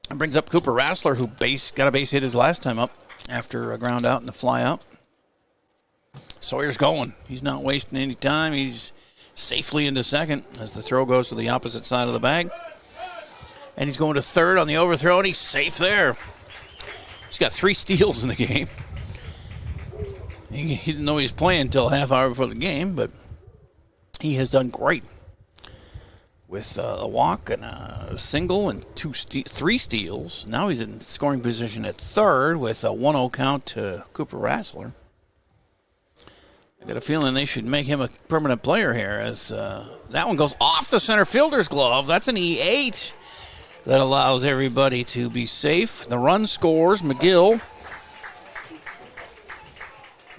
And brings up Cooper Rassler, who got a base hit his last time up after a ground out and a fly out. Sawyer's going. He's not wasting any time. He's safely into second as the throw goes to the opposite side of the bag. And he's going to third on the overthrow, and he's safe there. He's got 3 steals in the game. He didn't know he was playing until a half hour before the game, but he has done great with a walk and a single and 3 steals. Now he's in scoring position at third with a 1-0 count to Cooper Rassler. I got a feeling they should make him a permanent player here as that one goes off the center fielder's glove. That's an E8 that allows everybody to be safe. The run scores. McGill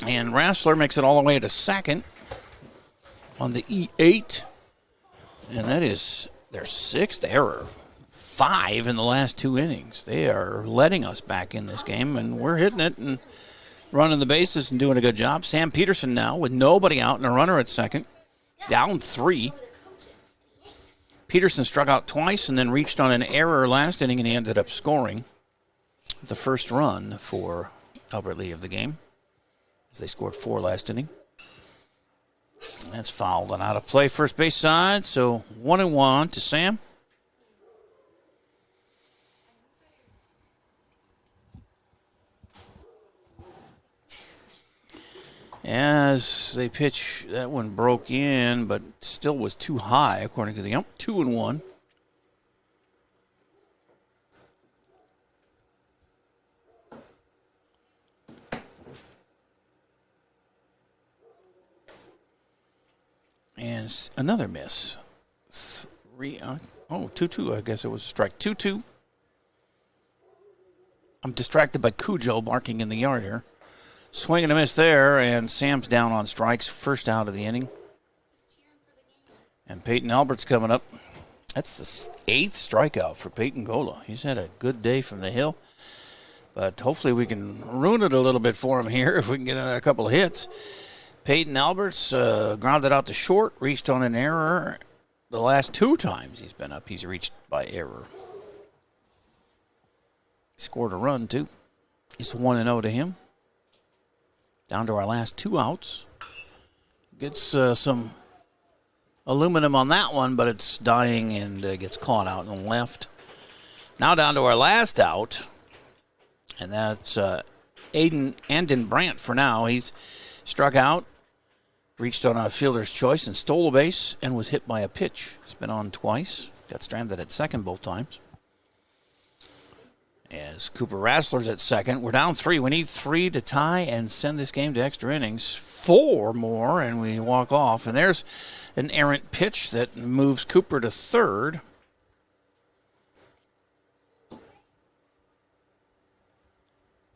And Rassler makes it all the way to second on the E8. And that is their 6th error. 5 in the last 2 innings. They are letting us back in this game, and we're hitting it and running the bases and doing a good job. Sam Peterson now with nobody out and a runner at second. Down 3. Peterson struck out twice and then reached on an error last inning, and he ended up scoring the first run for Albert Lee of the game, as they scored 4 last inning. That's fouled and out of play first base side, so 1-1 to Sam. As they pitch, that one broke in, but still was too high, according to the ump. 2-1. And another miss. 2-2. I guess it was a strike. 2-2. I'm distracted by Cujo barking in the yard here. Swing and a miss there, and Sam's down on strikes. First out of the inning. And Peyton Albert's coming up. That's the 8th strikeout for Peyton Gola. He's had a good day from the hill. But hopefully we can ruin it a little bit for him here if we can get a couple of hits. Peyton Alberts grounded out to short, reached on an error. The last 2 times he's been up, he's reached by error. He scored a run, too. It's 1-0 to him. Down to our last 2 outs. Gets some aluminum on that one, but it's dying and gets caught out and left. Now down to our last out, and that's Andon Brandt for now. He's struck out, reached on a fielder's choice and stole a base and was hit by a pitch. He's been on twice. Got stranded at second both times. As Cooper Rassler's at second. We're down 3. We need 3 to tie and send this game to extra innings. 4 more, and we walk off. And there's an errant pitch that moves Cooper to third.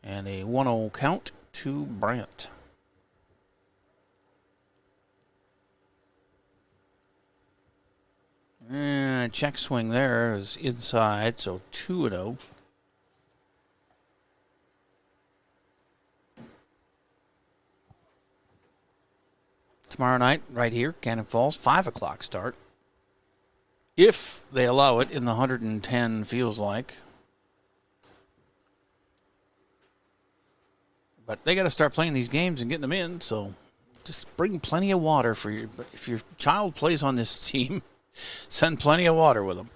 And a 1-0 count to Brandt. Check swing there is inside, so 2-0. Tomorrow night, right here, Cannon Falls, 5 o'clock start. If they allow it in the 110, feels like. But they got to start playing these games and getting them in, so just bring plenty of water for your. If your child plays on this team, send plenty of water with them.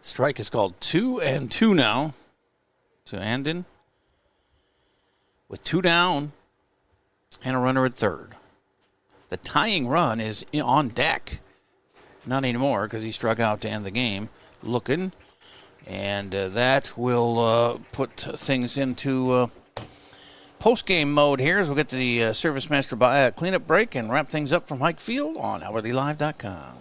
Strike is called 2-2 now to Andon with 2 down and a runner at third. The tying run is on deck. Not anymore because he struck out to end the game. Looking. And that will put things into post-game mode here as we'll get to the Service Master cleanup break and wrap things up from Hike Field on HowardLeeLive.com.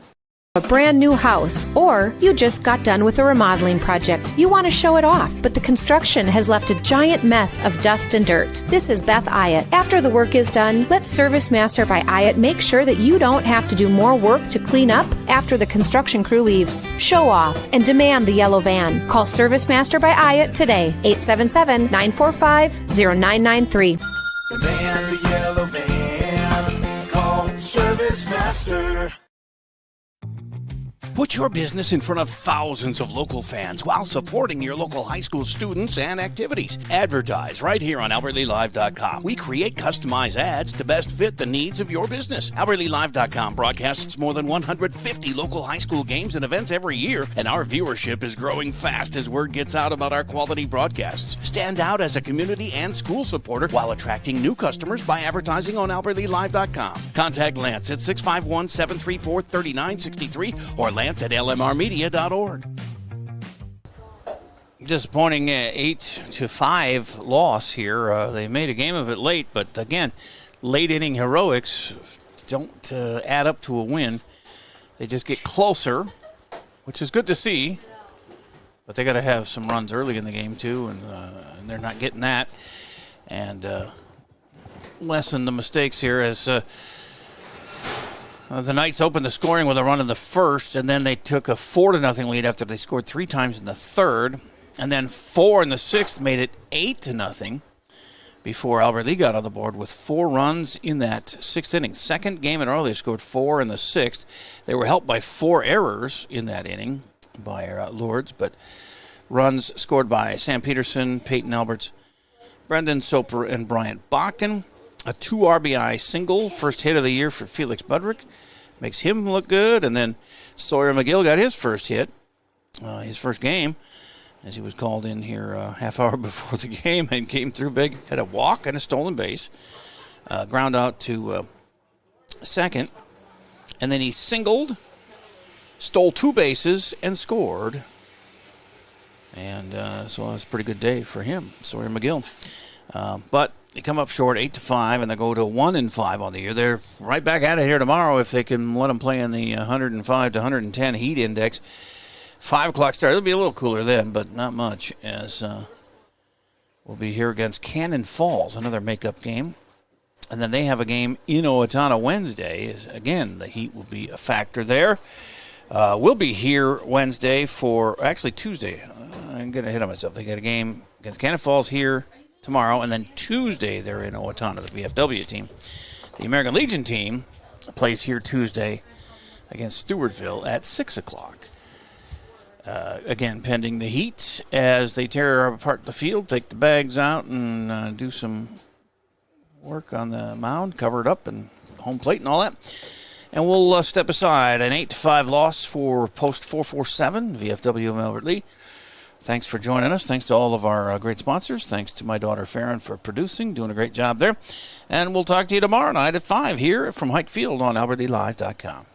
A brand new house, or you just got done with a remodeling project. You want to show it off, but the construction has left a giant mess of dust and dirt. This is Beth Ayatt. After the work is done, let Service Master by Ayatt make sure that you don't have to do more work to clean up after the construction crew leaves. Show off and demand the yellow van. Call Service Master by Ayatt today, 877-945-0993. Demand the yellow van. Call Service Master. Put your business in front of thousands of local fans while supporting your local high school students and activities. Advertise right here on AlbertLeeLive.com. We create customized ads to best fit the needs of your business. AlbertLeeLive.com broadcasts more than 150 local high school games and events every year, and our viewership is growing fast as word gets out about our quality broadcasts. Stand out as a community and school supporter while attracting new customers by advertising on AlbertLeeLive.com. Contact Lance at 651-734-3963 or Lance at lmrmedia.org. Disappointing 8-5 loss here. They made a game of it late, but again, late inning heroics don't add up to a win. They just get closer, which is good to see. But they got to have some runs early in the game too, and they're not getting that. And lessen the mistakes here as the Knights opened the scoring with a run in the first, and then they took a 4-0 lead after they scored 3 times in the third, and then 4 in the sixth made it 8-0 before Albert Lee got on the board with 4 runs in that sixth inning. Second game in a row, they scored 4 in the sixth. They were helped by 4 errors in that inning by Lourdes, but runs scored by Sam Peterson, Peyton Alberts, Brendan Soper, and Bryant Bakken. A 2 RBI single, first hit of the year for Felix Budrick. Makes him look good. And then Sawyer McGill got his first hit, his first game, as he was called in here half hour before the game and came through big. Had a walk and a stolen base. Ground out to second. And then he singled, stole 2 bases, and scored. And so it was a pretty good day for him, Sawyer McGill. But they come up short, 8-5, and they go to 1-5 on the year. They're right back at it here tomorrow if they can let them play in the 105 to 110 heat index. 5 o'clock start. It'll be a little cooler then, but not much, as we'll be here against Cannon Falls, another makeup game. And then they have a game in Owatonna Wednesday. Again, the heat will be a factor there. We'll be here Wednesday actually Tuesday. I'm getting ahead of myself. They got a game against Cannon Falls here tomorrow, and then Tuesday they're in Owatonna, the VFW team. The American Legion team plays here Tuesday against Stewartville at 6 o'clock. Again, pending the heat as they tear apart the field, take the bags out, and do some work on the mound, cover it up, and home plate and all that. And we'll step aside. An 8-5 loss for Post 447, VFW of Albert Lee. Thanks for joining us. Thanks to all of our great sponsors. Thanks to my daughter Farron for producing, doing a great job there. And we'll talk to you tomorrow night at 5 here from Hike Field on AlbertLeeLive.com.